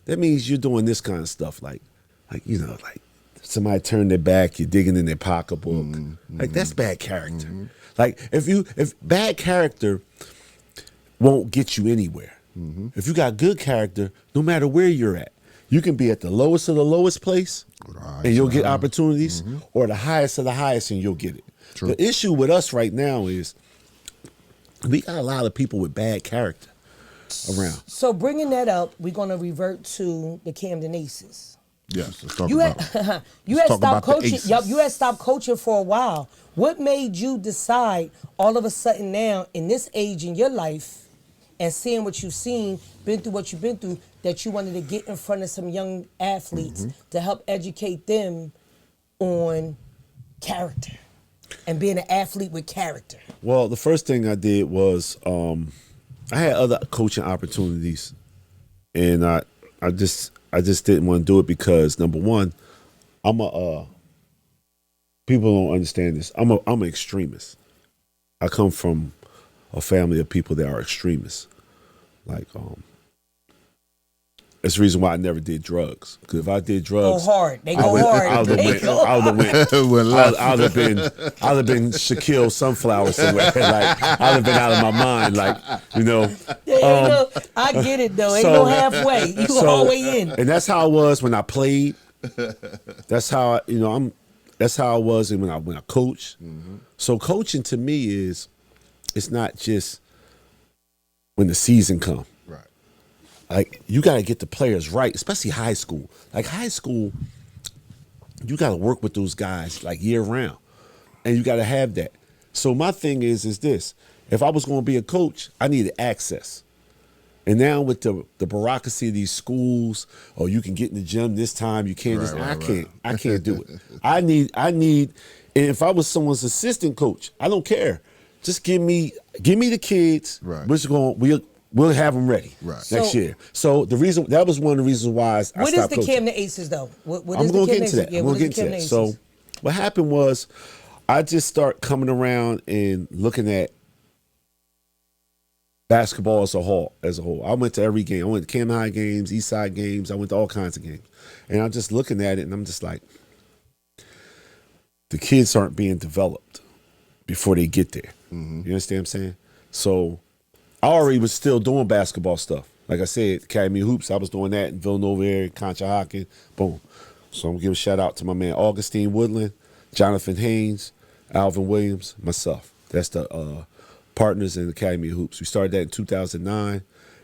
that means you're doing this kind of stuff, like somebody turned their back, you're digging in their pocketbook. Like that's bad character. Like if bad character won't get you anywhere. If you got good character, no matter where you're at, you can be at the lowest of the lowest place and you'll get opportunities, or the highest of the highest and you'll get it. True. The issue with us right now is we got a lot of people with bad character around. So bringing that up, we're going to revert to the Camden Aces. Yes, let's talk You about had you let's had talk stopped about the coaching. aces. Yup, you had stopped coaching for a while. What made you decide all of a sudden now in this age in your life and seeing what you've seen, been through what you've been through, that you wanted to get in front of some young athletes to help educate them on character and being an athlete with character? Well, the first thing I did was I had other coaching opportunities, and I just didn't want to do it because number one, people don't understand this. I'm an extremist. I come from a family of people that are extremists. Like that's the reason why I never did drugs. Because if I did drugs, Go hard. They go hard. I would have been Shaquille Sunflower somewhere. Like I'd have been out of my mind. Like, you know. Yeah, I get it though. Ain't no halfway. You all the way in. And that's how I was when I played. That's how that's how I was when I coached. Mm-hmm. So coaching to me it's not just when the season comes. Right. Like you got to get the players right, especially high school. Like high school, you got to work with those guys like year round, and you got to have that. So my thing is this: if I was going to be a coach, I needed access. And now with the bureaucracy of these schools, you can get in the gym this time, you can't. I can't do it. I need. And if I was someone's assistant coach, I don't care. Just give me the kids. Right. We'll have them ready next year. So that was one of the reasons why I stopped coaching. What is the Camden Aces though? I'm going to get into that. I'm going to get into that. So what happened was, I just start coming around and looking at basketball as a whole. I went to every game. I went to Camden High games, East Side games. I went to all kinds of games. And I'm just looking at it, and I'm just like, the kids aren't being developed before they get there. Mm-hmm. You understand what I'm saying? So I already was still doing basketball stuff. Like I said, Academy Hoops, I was doing that in Villanova area, Conshohocken, boom. So I'm going to give a shout out to my man Augustine Woodland, Jonathan Haynes, Alvin Williams, myself. That's the partners in the Academy of Hoops. We started that in 2009,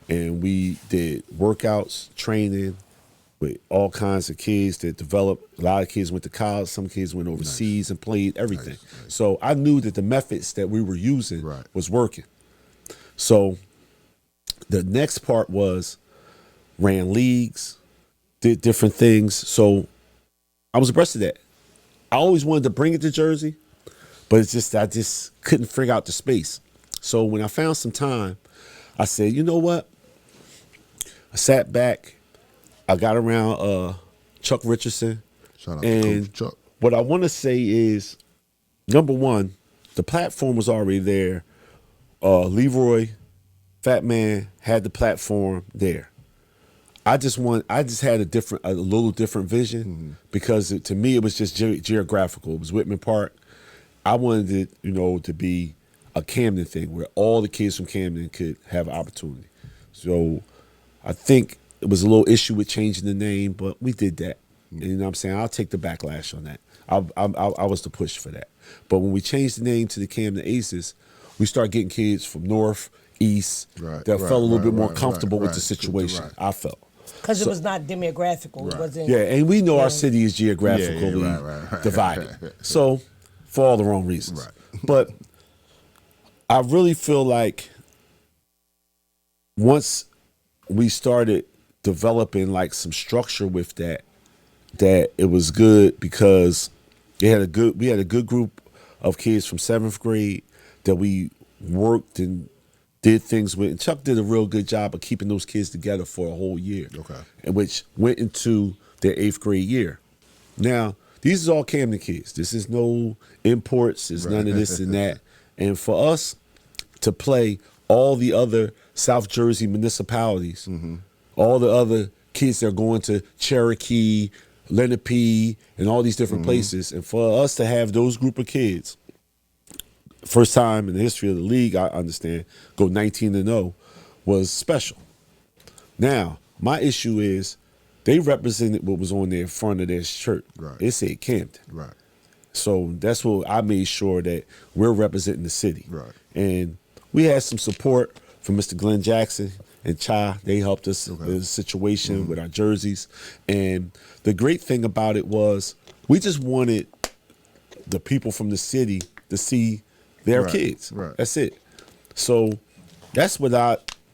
and we did workouts, training with all kinds of kids that developed. A lot of kids went to college. Some kids went overseas and played everything. Nice. So I knew that the methods that we were using was working. So the next part was ran leagues, did different things. So I was abreast of that. I always wanted to bring it to Jersey, but I just couldn't figure out the space. So when I found some time, I said, you know what? I sat back. I got around Chuck Richardson. Shout out to Coach Chuck. What I want to say is, number one, the platform was already there. Leroy, Fat Man, had the platform there. I just had a little different vision because to me it was just geographical. It was Whitman Park. I wanted it, to be a Camden thing where all the kids from Camden could have opportunity. So I think it was a little issue with changing the name, but we did that. And, you know what I'm saying? I'll take the backlash on that. I was the push for that. But when we changed the name to the Camden Aces, we started getting kids from North, East that felt a little bit more comfortable with the situation. I felt. Because it was not demographical. It wasn't. Yeah, and we know our city is geographically divided. So, for all the wrong reasons. Right. But I really feel like once we started developing like some structure with that it was good because we had a good group of kids from 7th grade that we worked and did things with. And Chuck did a real good job of keeping those kids together for a whole year. Okay. And which went into their 8th grade year. Now, these are all Camden kids. This is no imports. There's none of this and that. And for us to play all the other South Jersey municipalities, all the other kids that are going to Cherokee, Lenape, and all these different places, and for us to have those group of kids, first time in the history of the league, I understand, go 19-0 was special. Now, my issue is they represented what was on their front of their shirt. Right. It said Camden. Right. So that's what I made sure that we're representing the city. Right. And we had some support from Mr. Glenn Jackson and Cha. They helped us in the situation with our jerseys. And the great thing about it was we just wanted the people from the city to see their kids. Right. That's it. So that's what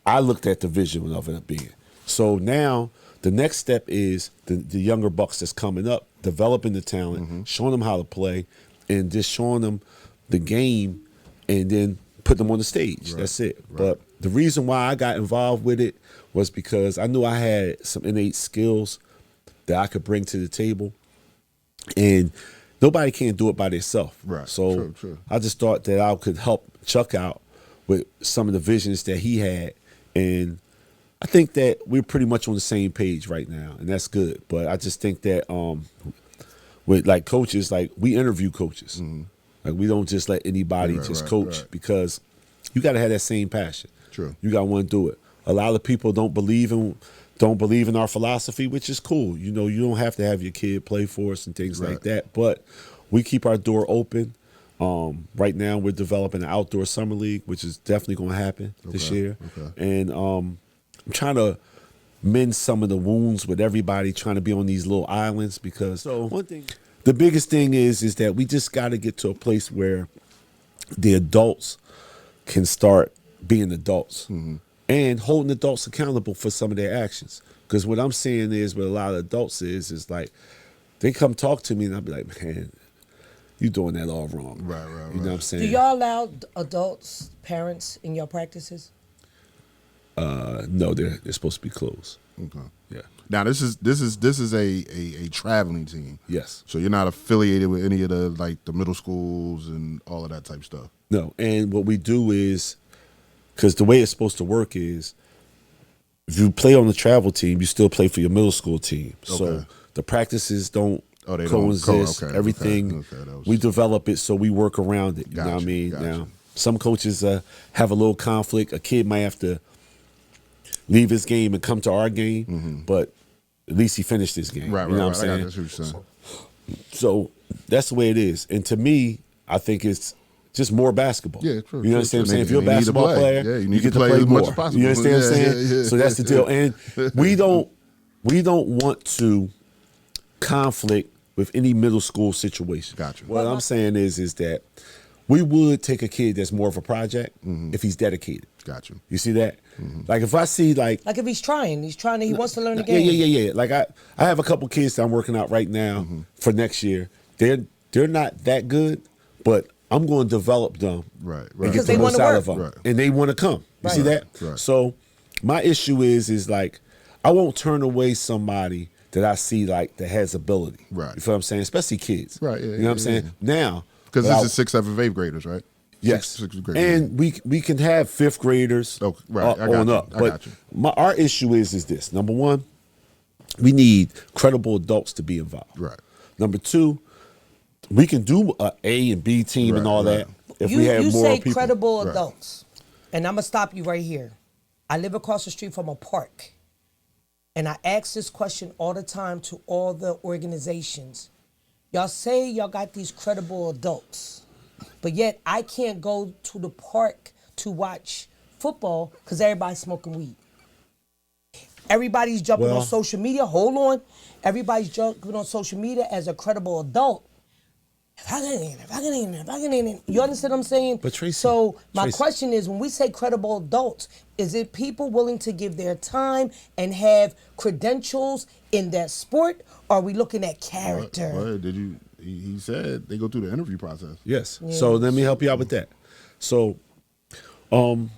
I looked at the vision of it being. So now the next step is the younger bucks that's coming up, developing the talent, showing them how to play, and just showing them the game, and then put them on the stage. Right. That's it. Right. But the reason why I got involved with it was because I knew I had some innate skills that I could bring to the table, and nobody can do it by themselves. Right. So true. I just thought that I could help Chuck out with some of the visions that he had, and I think that we're pretty much on the same page right now, and that's good. But I just think that with like coaches, like we interview coaches. Like we don't just let anybody coach because you got to have that same passion. True. You got to want to do it. A lot of people don't believe in our philosophy, which is cool. You know, you don't have to have your kid play for us and things like that. But we keep our door open. Right now, we're developing an outdoor summer league, which is definitely going to happen this year. And I'm trying to mend some of the wounds with everybody trying to be on these little islands, because the biggest thing is that we just got to get to a place where the adults can start being adults and holding adults accountable for some of their actions. Because what I'm seeing is what a lot of adults is like, they come talk to me and I'll be like, man, you doing that all wrong. Right. You know what I'm saying? Do y'all allow adults, parents in your practices? No, they're supposed to be closed. Okay. Yeah. Now this is a traveling team. Yes. So you're not affiliated with any of the middle schools and all of that type stuff. No. And what we do is, because the way it's supposed to work is, if you play on the travel team, you still play for your middle school team. So the practices don't coexist. Everything we develop it, so we work around it. You know what I mean? Now, some coaches have a little conflict. A kid might have to leave his game and come to our game, but at least he finished his game. Right. You know what I'm saying? So that's the way it is. And to me, I think it's just more basketball. Yeah, true. You understand what I'm saying? If you're a basketball player, you get to play as more. much as possible. You understand what I'm saying? Yeah. So that's the deal. And we don't want to conflict with any middle school situation. Gotcha. What I'm saying is that we would take a kid that's more of a project if he's dedicated. Gotcha. You see that? Like if I see like if he's trying, he wants to learn the game. Yeah. Like I have a couple kids that I'm working out right now for next year. They're not that good, but I'm going to develop them. Right. And Because get the they most wanna out work. of them. Right. And they want to come. You see that? Right. So my issue is like, I won't turn away somebody that I see like that has ability. Right. You feel what I'm saying? Especially kids. Right. You know what I'm saying? Now, Because this is 6th, 7th, 8th graders, right? yes. Sixth graders. And we can have 5th graders right. I got on you. up. I But got you. our issue is this. Number one, we need credible adults to be involved. Right. Number two, we can do a A and B team and all that if we have you more say people. credible adults, and I'm gonna stop you right here. I live across the street from a park, and I ask this question all the time to all the organizations. Y'all say y'all got these credible adults, but yet I can't go to the park to watch football because everybody's smoking weed. Everybody's jumping on social media. Hold on. Everybody's jumping on social media as a credible adult. If I get in. You understand what I'm saying? But Tracy, so my question is, when we say credible adults, is it people willing to give their time and have credentials in that sport? Or are we looking at character? Well, he said they go through the interview process. Yes. So let me help you out with that. So, our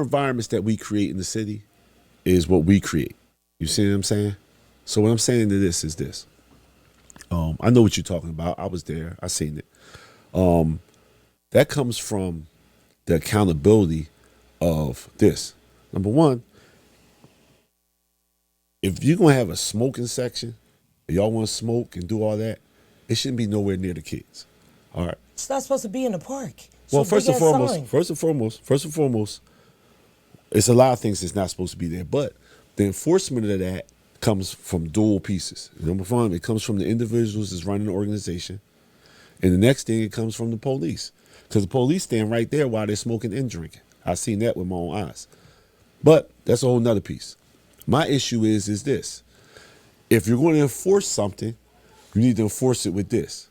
environments that we create in the city is what we create. You see what I'm saying? So what I'm saying to this is this. I know what you're talking about. I was there. I seen it. That comes from the accountability of this. Number one, if you're going to have a smoking section, if y'all want to smoke and do all that, it shouldn't be nowhere near the kids. All right. It's not supposed to be in the park. Well, So first and big-ass foremost, it's a lot of things that's not supposed to be there. But the enforcement of that comes from dual pieces. Number one, it comes from the individuals that's running the organization. And the next thing, it comes from the police. Because the police stand right there while they're smoking and drinking. I've seen that with my own eyes. But that's a whole nother piece. My issue is this. If you're going to enforce something, you need to enforce it with this.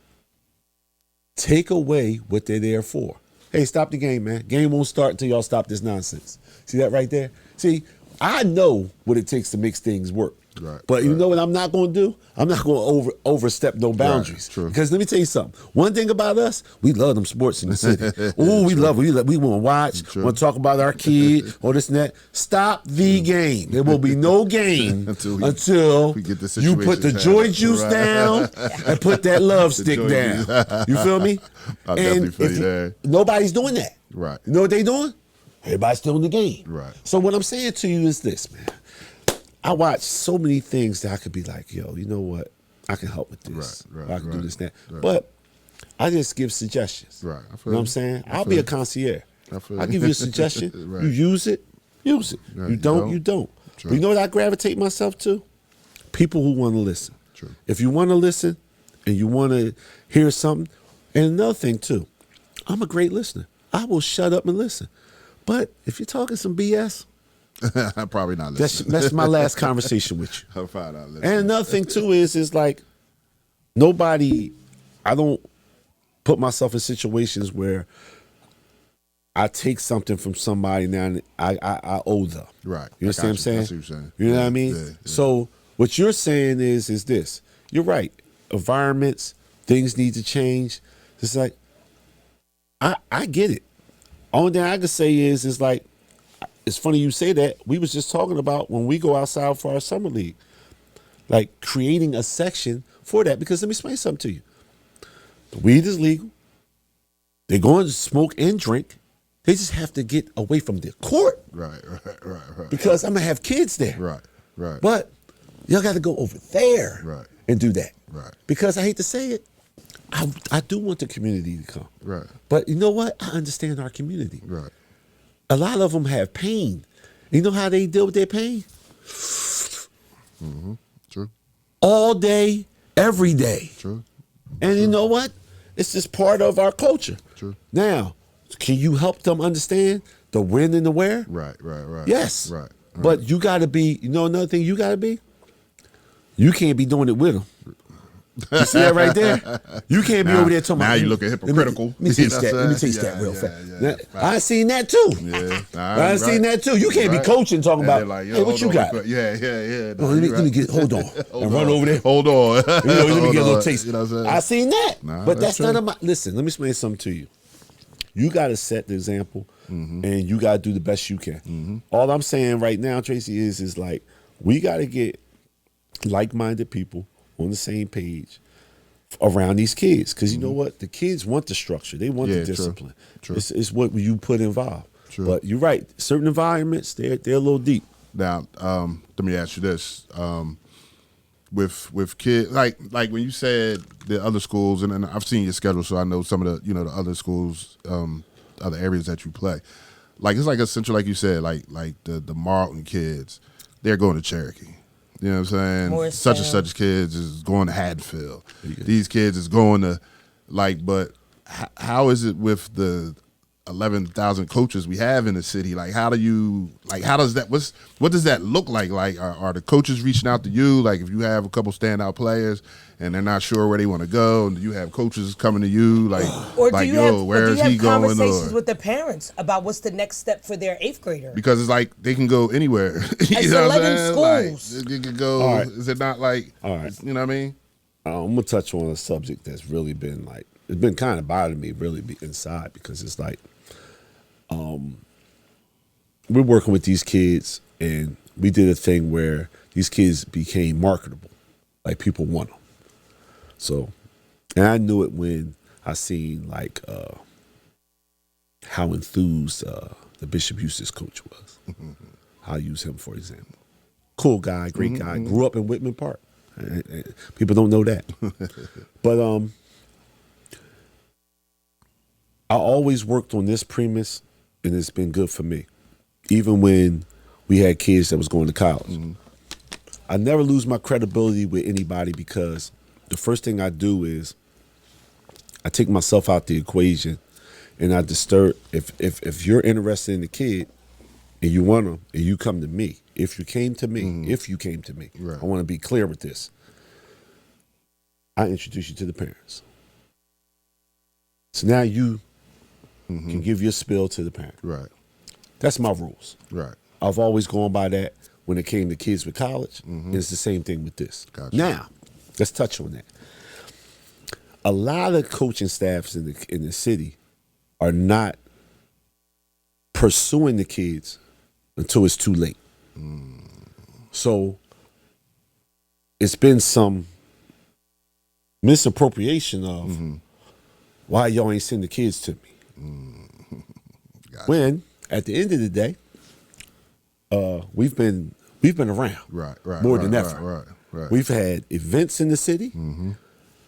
Take away what they're there for. Hey, stop the game, man. Game won't start until y'all stop this nonsense. See that right there? See, I know what it takes to make things work. Right, but you know what I'm not going to do? I'm not going to overstep no boundaries. True. Because let me tell you something. One thing about us, we love them sports in the city. Ooh, we love it. We want to watch, want to talk about our kid, or this and that. Stop the game. There will be no game until we get the you put the joy juice down and put that love stick down. You feel me? I definitely feel you there. Nobody's doing that. Right. You know what they doing? Everybody's still in the game. Right. So what I'm saying to you is this, man. I watch so many things that I could be like, yo, you know what? I can help with this. Right, I can do this, that. Right. But I just give suggestions. Right. You know what I'm saying? I'll be a concierge. I'll give you a suggestion. Right. You use it. Right. You don't. True. But you know what I gravitate myself to? People who want to listen. True. If you want to listen and you want to hear something, and another thing too, I'm a great listener. I will shut up and listen. But if you're talking some BS, I'm probably not listening. that's my last conversation with you. I'm probably not listening. And another thing too is like I don't put myself in situations where I take something from somebody now and I owe them. Right. You understand what I'm saying? That's what you're saying. You know what I mean? Yeah. So what you're saying is this. You're right. Environments, things need to change. It's like, I get it. Only thing I can say is like, it's funny you say that. We was just talking about when we go outside for our summer league, like creating a section for that. Because let me explain something to you. The weed is legal. They're going to smoke and drink. They just have to get away from the court. Right. Because I'm going to have kids there. Right. But y'all got to go over there and do that. Right. Because I hate to say it, I do want the community to come. Right. But you know what? I understand our community. Right. A lot of them have pain. You know how they deal with their pain? Mm-hmm. True. All day, every day. True. And you know what? It's just part of our culture. True. Now, can you help them understand the when and the where? Right. Yes. Right. But you got to be, you know another thing you got to be? You can't be doing it with them. You see that right there? You can't be over there talking about. Now you looking hypocritical. Let me taste that. Let me taste that real fast. I seen that too. Yeah. I seen that too. You can't be coaching talking about, like, hey, what you got? Yeah. No, let me get, hold on. And run over there. Hold on. Let me get a little taste. You know what I'm saying? I seen that. But that's true. none of my, listen, let me explain something to you. You got to set the example and you got to do the best you can. All I'm saying right now, Tracy, is like, we got to get like-minded people on the same page around these kids. Because you know what? The kids want the structure. They want the discipline. True. It's what you put involved. True. But you're right. Certain environments, they're a little deep. Now, let me ask you this. With kids, like when you said the other schools, and I've seen your schedule, so I know some of the, the other schools, other areas that you play. Like, it's like essential, like you said, like the Marlton kids, they're going to Cherokee. You know what I'm saying? Such and such kids is going to Hadfield. These kids is going to, but how is it with the 11,000 coaches we have in the city? Like, how does that, what does that look like? Like, are the coaches reaching out to you? Like, if you have a couple standout players and they're not sure where they want to go, and do you have coaches coming to you? Like, or do you have, where is he going? Conversations with the parents about what's the next step for their 8th grader? Because it's like they can go anywhere. It's 11 schools. Like, they can go, right. Is it not like, all right. You know what I mean? I'm going to touch on a subject that's really been like, it's been kind of bothering me really inside, because it's like, we're working with these kids, and we did a thing where these kids became marketable, like people want them. So, and I knew it when I seen like how enthused the Bishop Eustace coach was. I'll use him for example. Cool guy, great guy. Grew up in Whitman Park. People don't know that, but I always worked on this premise, and it's been good for me. Even when we had kids that was going to college. I never lose my credibility with anybody, because the first thing I do is I take myself out the equation, and I disturb, if you're interested in the kid and you want them and you come to me, if you came to me, Right. I want to be clear with this. I introduce you to the parents. So now you can give your spill to the parent. Right. That's my rules. Right. I've always gone by that when it came to kids with college. And it's the same thing with this. Gotcha. Now, let's touch on that. A lot of coaching staffs in the city are not pursuing the kids until it's too late. So it's been some misappropriation of why y'all ain't send the kids to me. Gotcha. When at the end of the day, we've been around, Right. more than ever. Right. We've had events in the city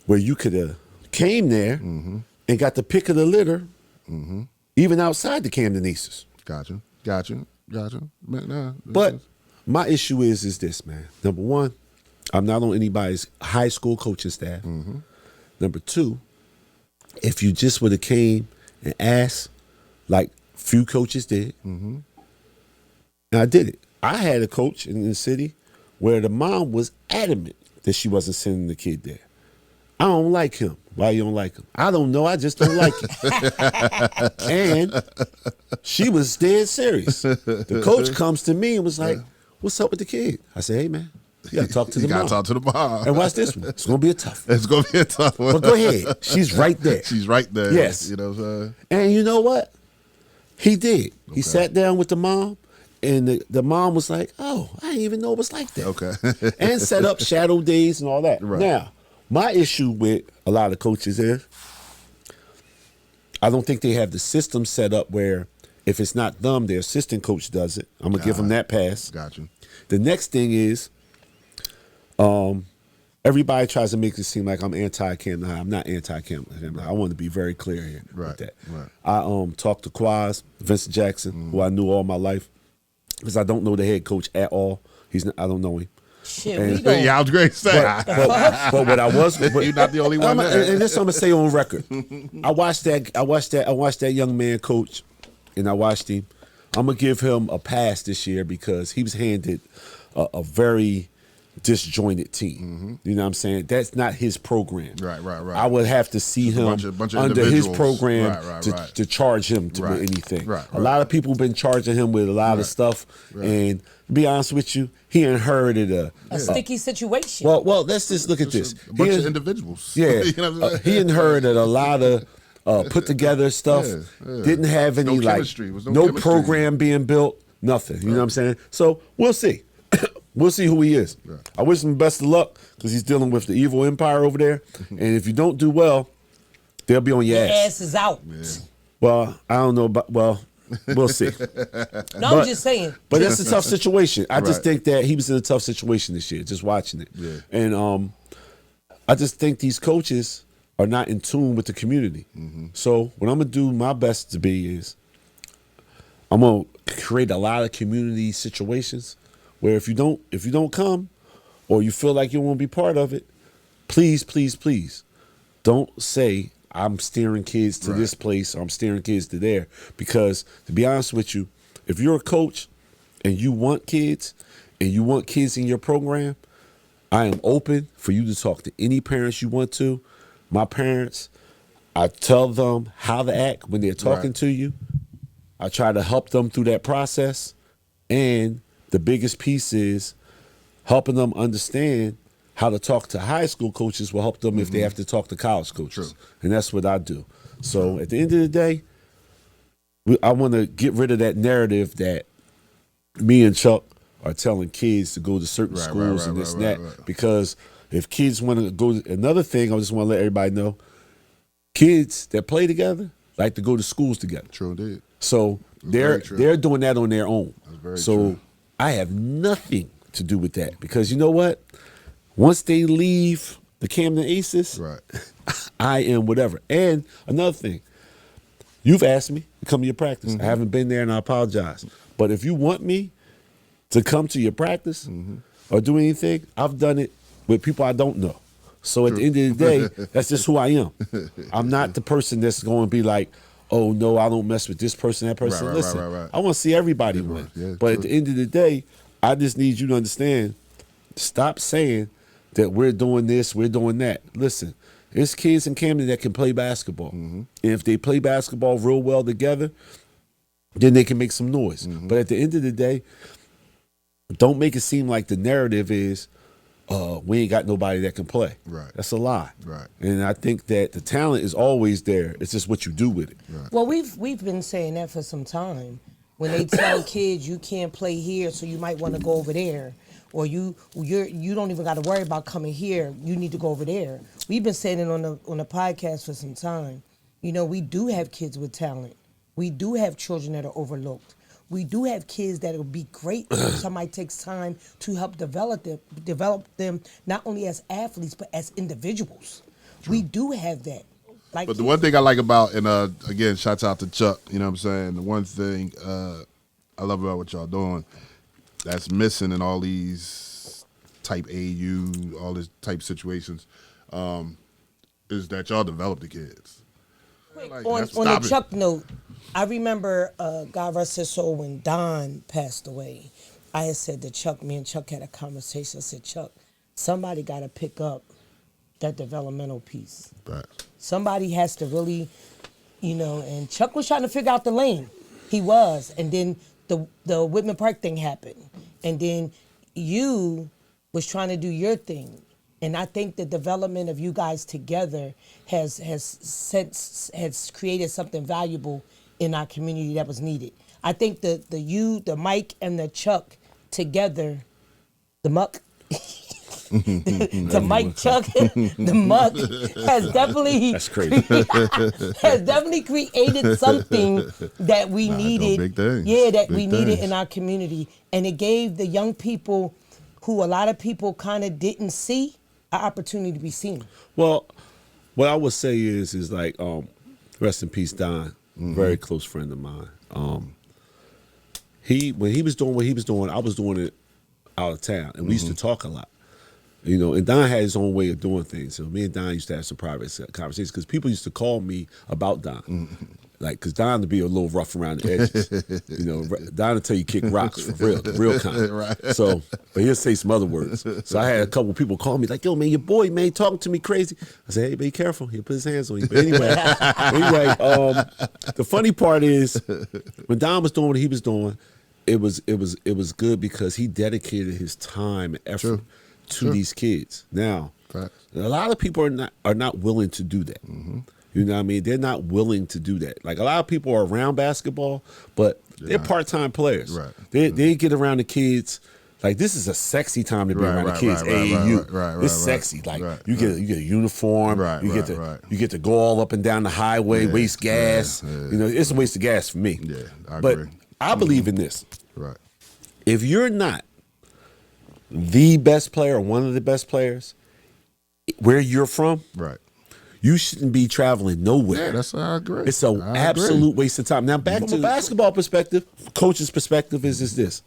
where you could have came there and got the pick of the litter even outside the Camden Aces. Gotcha. But my issue is this, man. Number one, I'm not on anybody's high school coaching staff. Mm-hmm. Number two, if you just would have came and asked, like few coaches did, Mm-hmm. and I did it. I had a coach in the city where the mom was adamant that she wasn't sending the kid there. I don't like him. Why you don't like him? I don't know. I just don't like him. And she was dead serious. The coach comes to me and was like, "What's up with the kid?" I said, "Hey, man, you got to talk to the mom. You got to talk to the mom. And watch this one. It's going to be a tough one. It's going to be a tough one. But go ahead. She's right there. She's right there. Yes. You know what I'm saying? And you know what? He did. He sat down with the mom, and the mom was like, "Oh, I didn't even know it was like that." Okay. And set up shadow days and all that. Right. Now, my issue with a lot of coaches is I don't think they have the system set up where if it's not them, their assistant coach does it. I'm going to give them that pass. Gotcha. The next thing is everybody tries to make it seem like I'm anti-Camden High. I'm not anti-Camden High. I want to be very clear here with that. Right. I talked to Quaz, Vincent Jackson, who I knew all my life, because I don't know the head coach at all. I don't know him. Shit, And- we don't. Yeah, I was great to say. But what I was, You're not the only one there. and this I'm gonna say on record. I watched that young man coach, and I watched him. I'm gonna give him a pass this year because he was handed a very disjointed team. You know what I'm saying? That's not his program. Right. I would have to see him bunch of under his individuals. program Right. to charge him to Right. anything. Right. A lot of people have been charging him with a lot of stuff, and to be honest with you, he inherited A sticky situation. well, let's just look at this. A bunch He of individuals. Yeah, You know what I'm saying? he inherited a lot of put together stuff. Yeah. Didn't have any No chemistry. It was no no chemistry. program being built. Nothing. You know what I'm saying? So we'll see. We'll see who he is. Right. I wish him best of luck because he's dealing with the evil empire over there. And if you don't do well, they'll be on your Your ass. ass is out. Well, I don't know, but we'll see. No, I'm just saying. But that's a tough situation. I just Right. think that he was in a tough situation this year, just watching it. Yeah. And I just think these coaches are not in tune with the community. So what I'm gonna do my best to be is I'm gonna create a lot of community situations where if you don't come or you feel like you won't be part of it, please don't say I'm steering kids to this place or I'm steering kids to there. Because to be honest with you, if you're a coach and you want kids and you want kids in your program, I am open for you to talk to any parents you want to. My parents, I tell them how to act when they're talking to you. I try to help them through that process. And the biggest piece is helping them understand how to talk to high school coaches will help them if they have to talk to college coaches. True. And that's what I do. So at the end of the day, I want to get rid of that narrative that me and Chuck are telling kids to go to certain schools and this and that. Because if kids want to go, another thing I just want to let everybody know, kids that play together like to go to schools together. True indeed. So very true. they're doing that on their own. That's very so true. I have nothing to do with that because you know what? Once they leave the Camden Aces, Right. I am whatever. And another thing, you've asked me to come to your practice. I haven't been there and I apologize. But if you want me to come to your practice or do anything, I've done it with people I don't know. So at the end of the day, that's just who I am. I'm not the person that's going to be like, oh, no, I don't mess with this person, that person. Right, Listen, right. I want to see everybody win. Yeah, but true. at the end of the day, I just need you to understand, stop saying that we're doing this, we're doing that. Listen, there's kids in Camden that can play basketball. And if they play basketball real well together, then they can make some noise. But at the end of the day, don't make it seem like the narrative is, we ain't got nobody that can play. Right. That's a lie. Right. And I think that the talent is always there. It's just what you do with it. Right. Well, we've been saying that for some time. When they tell kids you can't play here, so you might want to go over there, or you don't even got to worry about coming here. You need to go over there. We've been saying it on the podcast for some time. You know, we do have kids with talent. We do have children that are overlooked. We do have kids that will be great if somebody takes time to help develop them not only as athletes but as individuals. We do have that. Like, but the one thing I like about, and again, shouts out to Chuck, you know what I'm saying? The one thing I love about what y'all doing that's missing in all these type AU, all these type situations, is that y'all develop the kids. Like, on the Chuck note, I remember, God rest his soul, when Don passed away, I had said to Chuck, me and Chuck had a conversation. I said, Chuck, somebody got to pick up that developmental piece. Right. Somebody has to really, and Chuck was trying to figure out the lane. He was. And then the Whitman Park thing happened. And then you was trying to do your thing. And I think the development of you guys together has created something valuable in our community that was needed. I think the Mike and the Chuck together, the Muck, the Mike Chuck, the Muck has definitely That's crazy. has definitely created something that we needed. Big things. Yeah, that Big we needed things. in our community, and it gave the young people who a lot of people kind of didn't see an opportunity to be seen. Well, what I would say is like, rest in peace, Don, very close friend of mine. When he was doing what he was doing, I was doing it out of town, and we used to talk a lot. And Don had his own way of doing things. So me and Don used to have some private conversations because people used to call me about Don. Like, because Don would be a little rough around the edges. Don would tell you kick rocks for real, the real kind. Right. So, but he'll say some other words. So I had a couple people call me like, yo, man, your boy, man, talking to me crazy. I said, hey, be careful. He'll put his hands on you. But anyway, the funny part is when Don was doing what he was doing, it was good because he dedicated his time and effort to these kids. Now, a lot of people are not willing to do that. You know what I mean? They're not willing to do that. Like, a lot of people are around basketball, but they're part-time players. Right. They get around the kids. Like, this is a sexy time to be around the kids. AAU. It's sexy. Like, you get a uniform. You get to go all up and down the highway, waste gas. It's a waste of gas for me. Yeah, I but agree. I believe in this. Right. If you're not the best player or one of the best players where you're from, Right. you shouldn't be traveling nowhere. Yeah, that's I agree. It's an absolute waste of time. Now, back to basketball perspective, coach's perspective is this.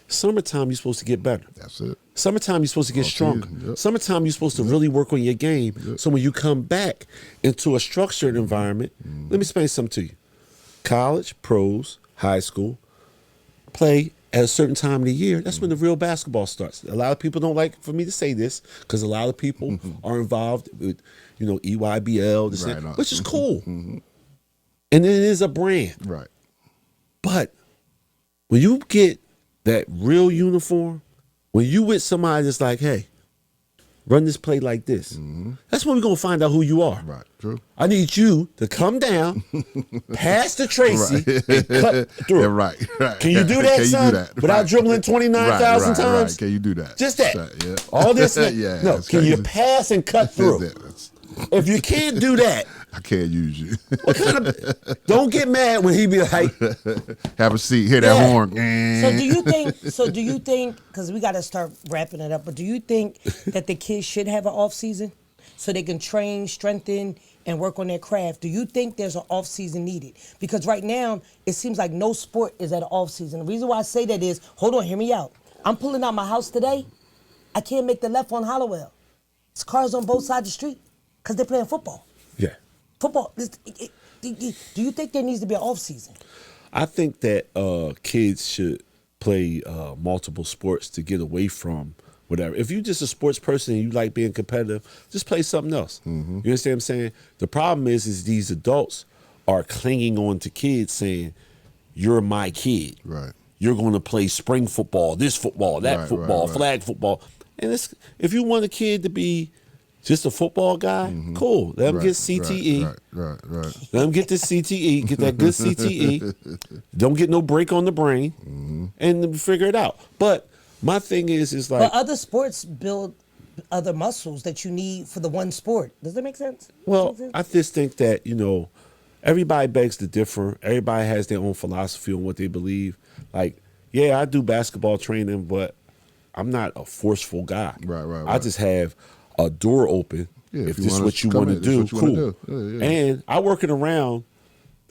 Summertime, you're supposed to get better. That's it. Summertime, you're supposed to get stronger. Summertime, you're supposed to really work on your game. So when you come back into a structured environment, let me explain something to you. College, pros, high school, play at a certain time of the year. That's when the real basketball starts. A lot of people don't like for me to say this because a lot of people are involved with, EYBL, which is cool. And it is a brand. Right. But when you get that real uniform, when you with somebody that's like, hey, run this play like this, that's when we're going to find out who you are. Right. True. I need you to come down, pass to Tracy, and cut through. Yeah, right. Can you do that, Can son? you do that? Without dribbling 29,000 times? Right. Can you do that? Just that. Yeah. All this. Yeah, no, can you pass and cut through? If you can't do that, I can't use you. what kind of? Don't get mad when he be like, have a seat, hear that horn. So do you think, because we got to start wrapping it up, but do you think that the kids should have an off season so they can train, strengthen, and work on their craft? Do you think there's an off season needed? Because right now, it seems like no sport is at an off season. The reason why I say that is, hold on, hear me out. I'm pulling out my house today. I can't make the left on Hollowell. It's cars on both sides of the street because they're playing football. yeah. Football. Do you think there needs to be an off season? I think that kids should play multiple sports to get away from whatever. If you're just a sports person and you like being competitive, just play something else. You understand what I'm saying? The problem is these adults are clinging on to kids saying, you're my kid. Right. You're going to play spring football, this football, that football, flag football. And if you want a kid to be just a football guy, cool. Let him get CTE. Right. Let him get the CTE, get that good CTE. Don't get no break on the brain, and figure it out. But my thing is like... But other sports build other muscles that you need for the one sport. Does that make sense? Well, I just think that, everybody begs to differ. Everybody has their own philosophy on what they believe. Like, yeah, I do basketball training, but I'm not a forceful guy. Right. I just have a door open Yeah, if this is what you want to do, cool. Yeah. And I working around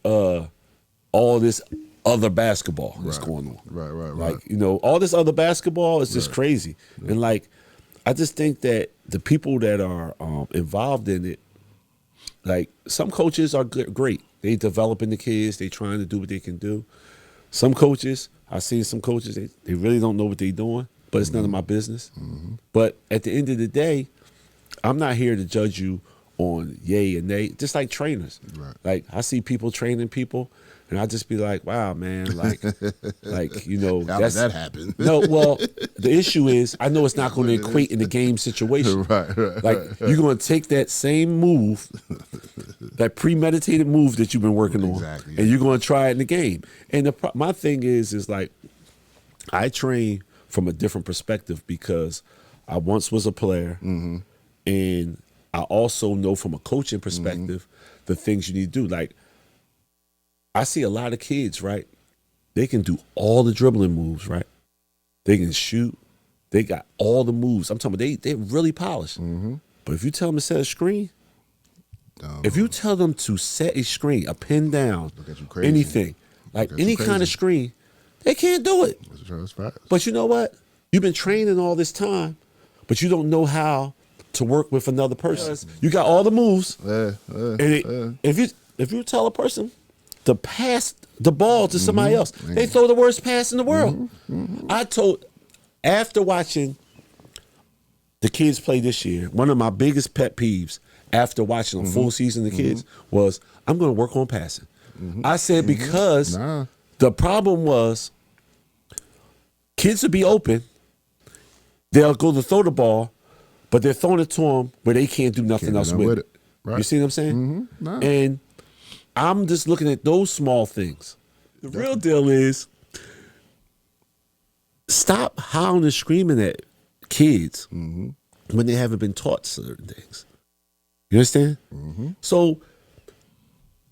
all this other basketball that's going on. Right. Like, you know, all this other basketball is just crazy. Yeah. And like, I just think that the people that are involved in it, like some coaches are great. They developing the kids. They trying to do what they can do. Some coaches, I've seen some coaches, they really don't know what they're doing, but it's none of my business. But at the end of the day, I'm not here to judge you on yay and nay, just like trainers. Right. Like I see people training people, and I just be like, wow, man, like you know, how did that happen? No, well, the issue is I know it's not going to equate in the game situation. Right. Like you're going to take that same move, that premeditated move that you've been working on, and you're going to try it in the game. And my thing is like I train from a different perspective because I once was a player, and I also know from a coaching perspective the things you need to do. Like I see a lot of kids, right? They can do all the dribbling moves, right? They can shoot. They got all the moves. I'm talking about they're really polished. But if you tell them to set a screen, if you tell them to set a screen, a pin down, anything, like any kind of screen, they can't do it. That's right. But you know what? You've been training all this time, but you don't know how to work with another person. You got all the moves. And if you tell a person to pass the ball to somebody else, they throw the worst pass in the world. After watching the kids play this year, one of my biggest pet peeves after watching a full season of the kids was, I'm going to work on passing. I said because the problem was kids would be open, they'll go to throw the ball, but they're throwing it to them where they can't do nothing else with it. Right. You see what I'm saying? And I'm just looking at those small things. The real deal is stop howling and screaming at kids when they haven't been taught certain things. You understand? So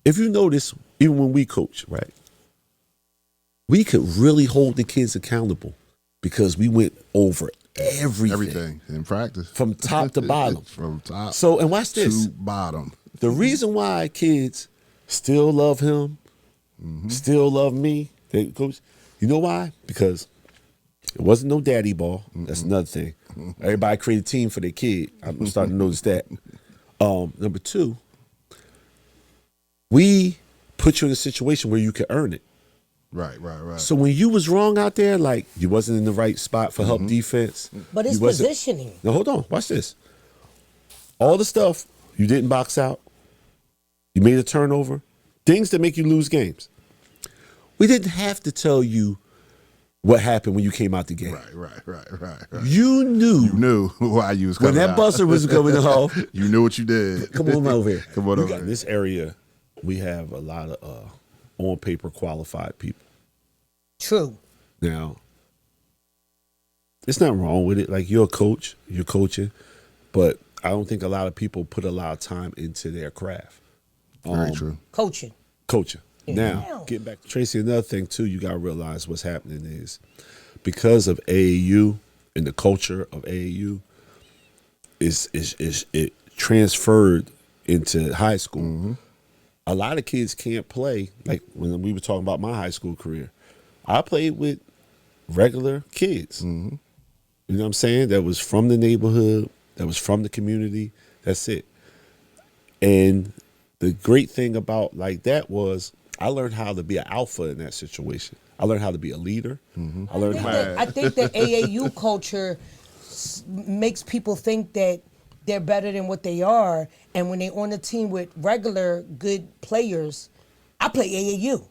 if you notice, even when we coach, right, we could really hold the kids accountable because we went over everything in practice from top to bottom. From top so, and watch this. to bottom. The reason why kids still love him, still love me, they coach, you know why? Because it wasn't no daddy ball. That's another thing. Everybody created a team for their kid. I'm starting to notice that. Number two, we put you in a situation where you can earn it. Right. So when you was wrong out there, like you wasn't in the right spot for help defense. But it's positioning. Now hold on, watch this. All the stuff you didn't box out, you made a turnover, things that make you lose games. We didn't have to tell you what happened when you came out the game. Right. You knew why you was coming when that out. buzzer was coming off. You knew what you did. Come on over here. Come on over here. In this area, we have a lot of on paper qualified people. True. Now, there's nothing wrong with it. Like you're a coach, you're coaching, but I don't think a lot of people put a lot of time into their craft. Very true. Coaching. Now, get back to Tracy. Another thing too, you gotta realize what's happening is because of AAU and the culture of AAU is it transferred into high school. A lot of kids can't play. Like when we were talking about my high school career, I played with regular kids. You know what I'm saying? That was from the neighborhood, that was from the community. That's it. And the great thing about like that was I learned how to be an alpha in that situation. I learned how to be a leader. I learned I think that AAU culture makes people think that they're better than what they are. And when they're on a team with regular good players, I play AAU.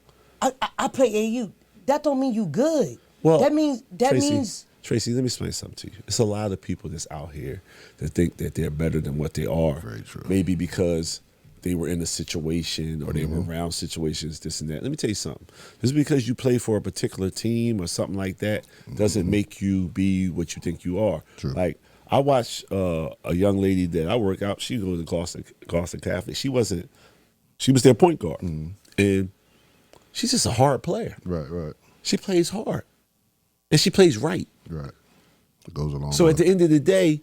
I play AAU. That don't mean you good. Well, that means Tracy, let me explain something to you. It's a lot of people that's out here that think that they're better than what they are. Very true. Maybe because they were in a situation or they were around situations, this and that. Let me tell you something. Just because you play for a particular team or something like that doesn't make you be what you think you are. True. Like I watched a young lady that I work out. She goes to Gloucester Catholic. She was their point guard, and she's just a hard player. Right. She plays hard, and she plays right. Right. It goes along. So at the end of the day,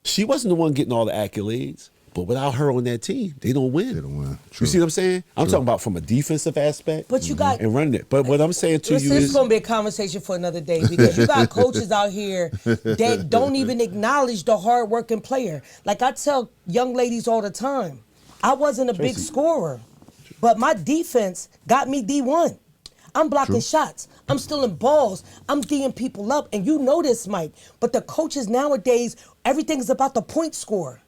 She wasn't the one getting all the accolades, but without her on that team, they don't win. They don't win. True. You see what I'm saying? I'm talking about from a defensive aspect. But you got and running it. But what I'm saying to you this is going to be a conversation for another day because you got coaches out here that don't even acknowledge the hardworking player. Like I tell young ladies all the time, I wasn't a big scorer, but my defense got me D1. I'm blocking shots. I'm stealing balls. I'm D'ing people up. And you know this, Mike. But the coaches nowadays, everything's about the point score.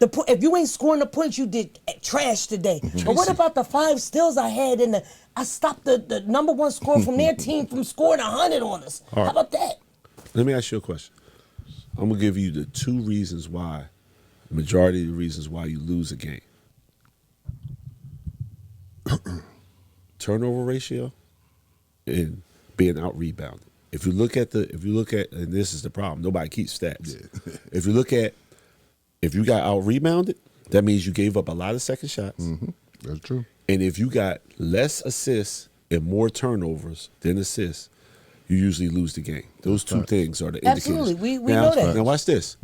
If you ain't scoring the points, you did trash today. But what about the 5 steals I had I stopped the number 1 scorer from their team from scoring 100 on us. How about that? Let me ask you a question. I'm going to give you the 2 reasons why, the majority of the reasons why you lose a game. Turnover ratio and being out rebounded. If you look at, and this is the problem, nobody keeps stats. Yeah. If you got out rebounded, that means you gave up a lot of second shots. That's true. And if you got less assists and more turnovers than assists, you usually lose the game. Those 2 things are the indicators. Absolutely, we know that. Now watch this.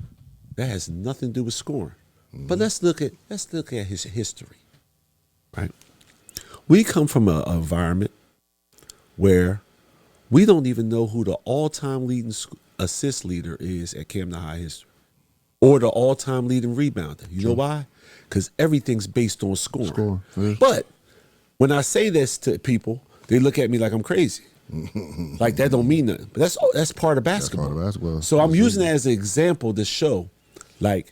That has nothing to do with scoring. But let's look at his history. Right? We come from an environment where we don't even know who the all-time leading assist leader is at Camden High history. Or the all-time leading rebounder. You know why? Because everything's based on scoring. Yeah. But when I say this to people, they look at me like I'm crazy. Like that don't mean nothing. But that's part of basketball. That's part of basketball. So I'm using that as an example to show, like,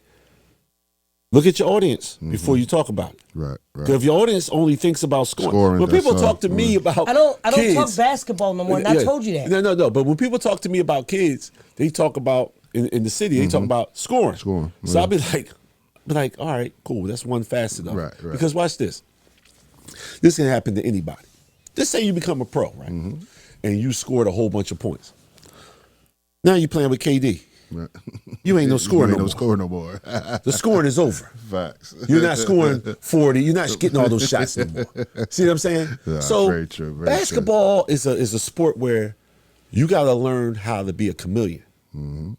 look at your audience before you talk about it. Right. Because if your audience only thinks about scoring when people talk to me about I don't kids, talk basketball no more, and I told you that. No. But when people talk to me about kids, they talk about in the city, they talk about scoring. So I'll be like, all right, cool. That's one facet of it. Right. Because watch this. This can happen to anybody. Just say you become a pro, right? And you scored a whole bunch of points. Now you're playing with KD. Right. You ain't no scorer no more. The scoring is over. Facts. You're not scoring 40. You're not getting all those shots no more. See what I'm saying? Yeah, so very true, basketball is a sport where you got to learn how to be a chameleon.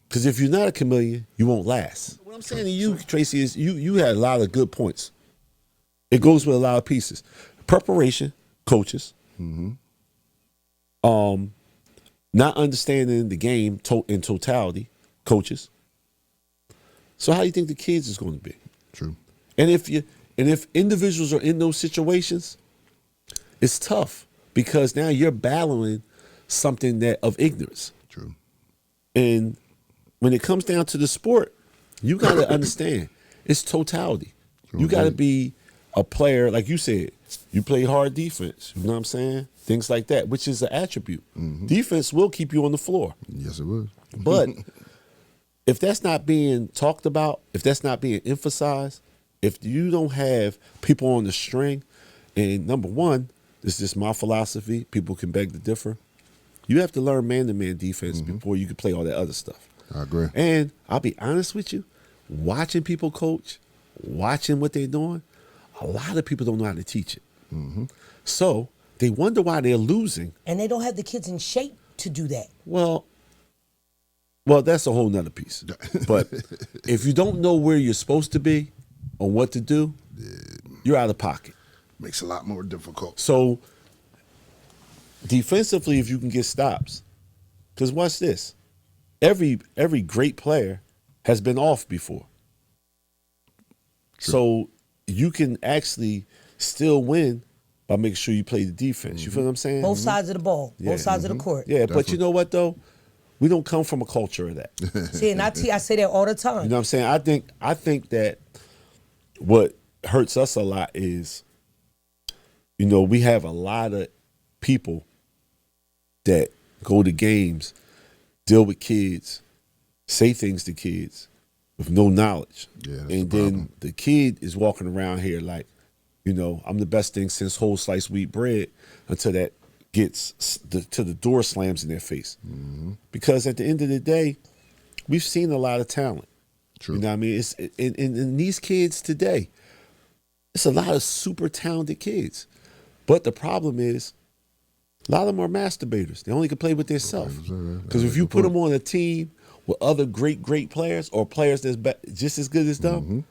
Because if you're not a chameleon, you won't last. What I'm saying to you, Tracy, is you had a lot of good points. It goes with a lot of pieces. Preparation, coaches. Not understanding the game in totality, coaches. So how do you think the kids is going to be? True. And if individuals are in those situations, it's tough because now you're battling something that of ignorance. True. And when it comes down to the sport, you got to understand it's totality. You got to be a player, like you said, you play hard defense. You know what I'm saying? Things like that, which is an attribute. Defense will keep you on the floor. Yes, it will. But if that's not being talked about, if that's not being emphasized, if you don't have people on the string, and number one, this is just my philosophy, people can beg to differ, you have to learn man-to-man defense before you can play all that other stuff. I agree. And I'll be honest with you, watching people coach, watching what they're doing, a lot of people don't know how to teach it. So they wonder why they're losing. And they don't have the kids in shape to do that. Well, that's a whole nother piece. But if you don't know where you're supposed to be or what to do, you're out of pocket. Makes it a lot more difficult. So defensively, if you can get stops, because watch this, every great player has been off before. True. So you can actually still win by making sure you play the defense. You feel what I'm saying? Both sides of the ball, both sides of the court. Yeah, definitely. But you know what, though? We don't come from a culture of that. See, and I say that all the time. You know what I'm saying? I think that what hurts us a lot is, we have a lot of people that go to games, deal with kids, say things to kids with no knowledge. Yeah, and then the kid is walking around here like, I'm the best thing since whole sliced wheat bread, until that gets to the door slams in their face. Because at the end of the day, we've seen a lot of talent. True. You know what I mean? It's in these kids today, it's a lot of super talented kids. But the problem is, a lot of them are masturbators. They only can play with themselves. Because if you put them on a team with other great players or players that's just as good as them.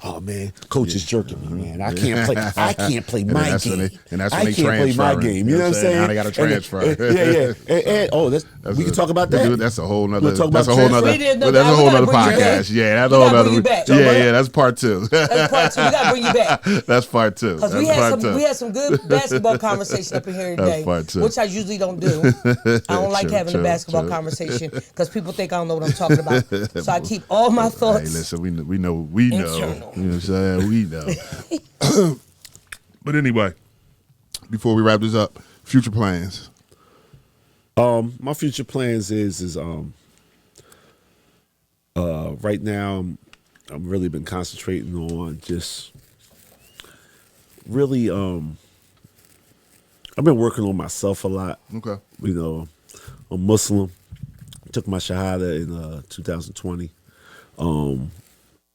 Oh man, coach is jerking me, man. I can't play. I can't play my game. And that's when I they can't play my game. You know what I'm saying? Now they got to transfer. And we can talk about that. That's a whole nother. We'll That's a whole nother. That's a whole nother podcast. Yeah, that's a whole nother. Yeah, that's part 2. That's part 2. We got to bring you back. That's part 2. Because we had some good basketball conversation up in here today, that's part 2. which I usually don't do. I don't like having a basketball conversation because people think I don't know what I'm talking about. So I keep all my thoughts. Hey, listen, we know. Internal. You know what I'm saying? We know. But anyway, before we wrap this up, future plans. My future plans is right now I'm really been concentrating on just really I've been working on myself a lot. Okay. You know, I'm Muslim. Took my Shahada in 2020.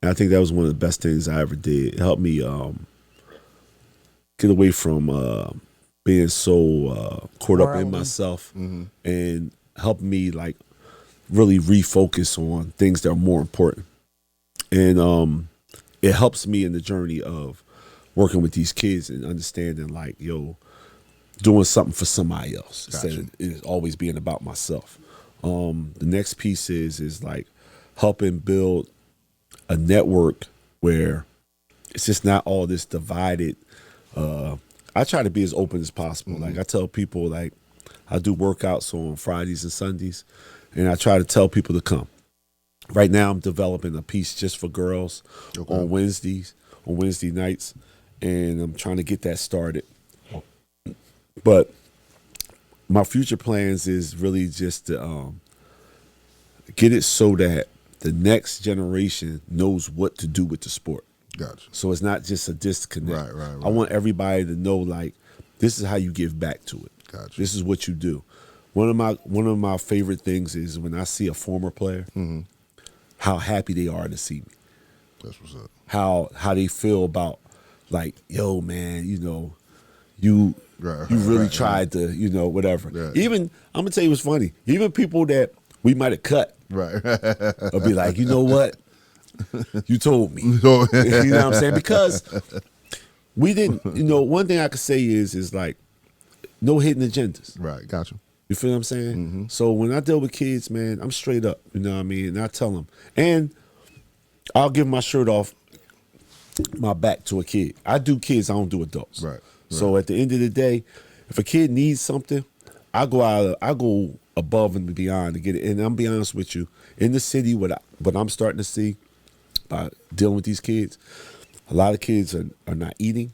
I think that was one of the best things I ever did. It helped me get away from being so caught up in myself and helped me like really refocus on things that are more important. And it helps me in the journey of working with these kids and understanding like, doing something for somebody else instead of it always being about myself. The next piece is like helping build a network where it's just not all this divided. I try to be as open as possible. Like I tell people, like I do workouts on Fridays and Sundays, and I try to tell people to come. Right now, I'm developing a piece just for girls on Wednesday nights, and I'm trying to get that started. But my future plans is really just to get it so that the next generation knows what to do with the sport. Gotcha. So it's not just a disconnect. Right. I want everybody to know, like, this is how you give back to it. Gotcha. This is what you do. One of my favorite things is when I see a former player, how happy they are to see me. That's what's up. How they feel about, like, yo, man, you really tried to, whatever. Right. Even, I'm gonna tell you what's funny. Even people that we might have cut, right, will be like, you know what? You told me. You know what I'm saying? Because we didn't, one thing I could say is like, no hidden agendas. Right, gotcha. You feel what I'm saying? So when I deal with kids, man, I'm straight up. You know what I mean? And I tell them. And I'll give my shirt off my back to a kid. I do kids, I don't do adults. Right. So at the end of the day, if a kid needs something, I go above and beyond to get it. And I'm be honest with you, in the city, what I'm starting to see by dealing with these kids, a lot of kids are not eating.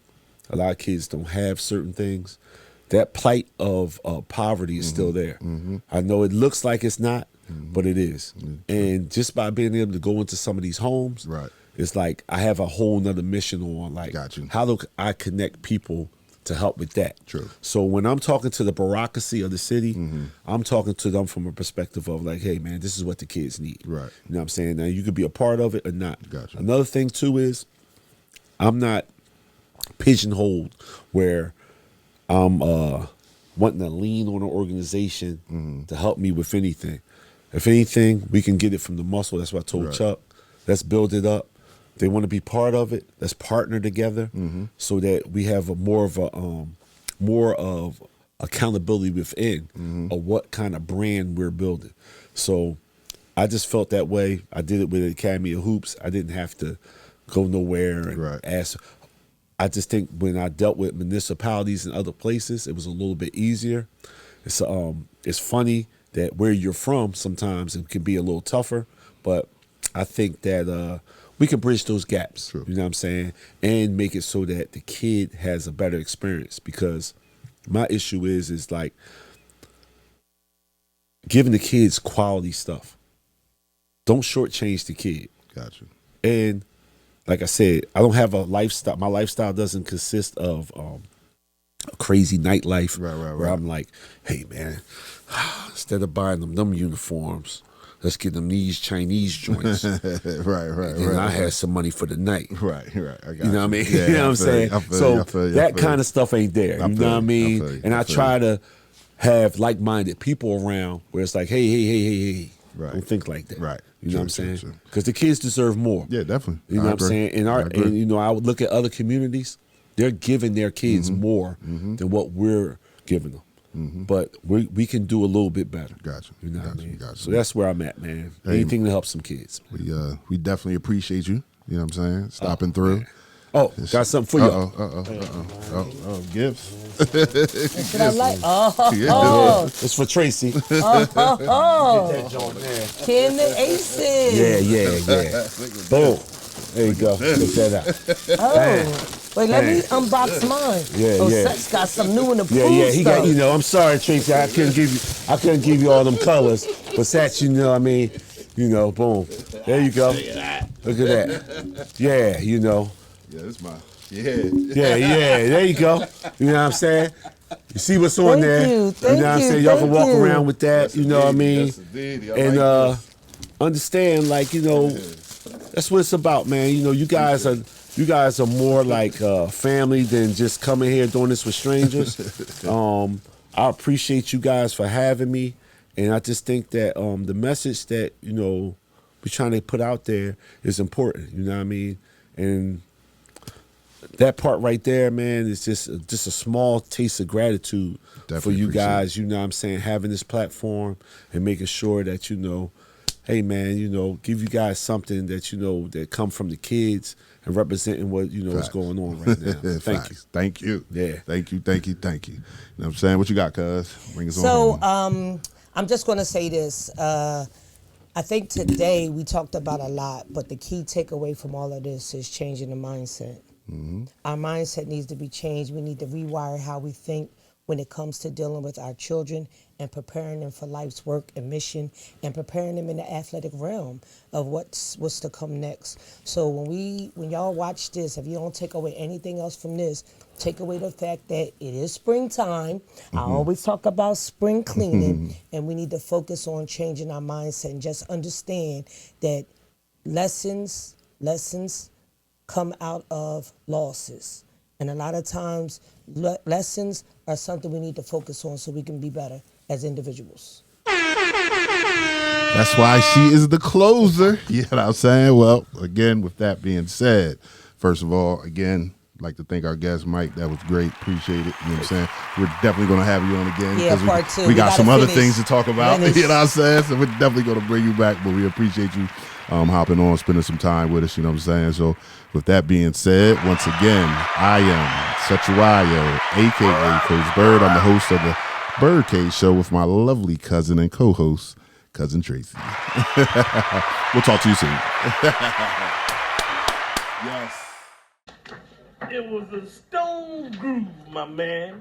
A lot of kids don't have certain things. That plight of poverty is still there. I know it looks like it's not, but it is. And just by being able to go into some of these homes, right, it's like I have a whole nother mission on, like, how do I connect people to help with that? True. So when I'm talking to the bureaucracy of the city, I'm talking to them from a perspective of like, hey, man, this is what the kids need. Right. You know what I'm saying? Now, you could be a part of it or not. Gotcha. Another thing, too, is I'm not pigeonholed where I'm wanting to lean on an organization to help me with anything. If anything, we can get it from the muscle. That's what I told Chuck. Let's build it up. They want to be part of it. Let's partner together so that we have more of accountability within of what kind of brand we're building. So I just felt that way. I did it with the Academy of Hoops. I didn't have to go nowhere and ask. I just think when I dealt with municipalities and other places, it was a little bit easier. It's funny that where you're from sometimes it can be a little tougher, but I think that we can bridge those gaps. True. You know what I'm saying? And make it so that the kid has a better experience, because my issue is like giving the kids quality stuff. Don't shortchange the kid. Gotcha. And like I said, I don't have a lifestyle. My lifestyle doesn't consist of a crazy nightlife where I'm like, hey, man, instead of buying them uniforms, let's get them these Chinese joints. And I had some money for the night. Right. I got you know what I mean? Yeah, you know what I'm saying? So that kind of stuff ain't there. You know what I mean? And I try to have like-minded people around where it's like, hey, Right. don't think like that. Right. You know True, what I'm saying? true. Because the kids deserve more. Yeah, definitely. You know what I'm saying? And you know, I would look at other communities, they're giving their kids more than what we're giving them. But we can do a little bit better. Gotcha. You know what I mean? Gotcha. So that's where I'm at, man. Hey, Anything to help some kids. We definitely appreciate you. You know what I'm saying? Stopping through. Man. Oh, got something for you. Gifts. That's what I like. It's for Tracy. Ken the Aces. Yeah. Boom. There you go. Put that out. Wait, let me unbox mine. Seth's got some new in the pool he got. You know, I'm sorry, Tracy. I couldn't give you all them colors, but Seth, you know, I mean, you know, boom. There you go. Look at that. Yeah, you know. Yeah, that's my. Yeah. There you go. You know what I'm saying? You see what's on there. You know what I'm saying? Y'all can walk around with that. Yes, you know what I mean? Yes, And understand, like, you know, that's what it's about, man. You know, you guys are more like family than just coming here doing this with strangers. I appreciate you guys for having me, and I just think that the message that, you know, we're trying to put out there is important. You know what I mean? And that part right there, man, is just a small taste of gratitude for you guys. You know what I'm saying? Having this platform and making sure that, you know, hey, man, you know, give you guys something that, you know, that come from the kids and representing what, you know, what's going on right now. Thank you. Thank you. Yeah. Thank you. You know what I'm saying? What you got, cuz? Bring us on. So I'm just going to say this. I think today we talked about a lot, but the key takeaway from all of this is changing the mindset. Our mindset needs to be changed. We need to rewire how we think when it comes to dealing with our children and preparing them for life's work and mission and preparing them in the athletic realm of what's to come next. So when y'all watch this, if you don't take away anything else from this, take away the fact that it is springtime. I always talk about spring cleaning, and we need to focus on changing our mindset and just understand that lessons come out of losses. And a lot of times, lessons are something we need to focus on so we can be better as individuals. That's why she is the closer. You know what I'm saying? Well, again, with that being said, first of all, again, I'd like to thank our guest, Mike. That was great. Appreciate it. You know what I'm saying? We're definitely going to have you on again. Yeah, part two. We got some other things to talk about. Finish. You know what I'm saying? So we're definitely going to bring you back, but we appreciate you hopping on, spending some time with us. You know what I'm saying? So with that being said, once again, I am Sechuayo, a.k.a. Coach Bird. I'm the host of the BYRDCAGE show with my lovely cousin and co-host, Cousin Tracy. We'll talk to you soon. Yes. It was a stone groove, my man.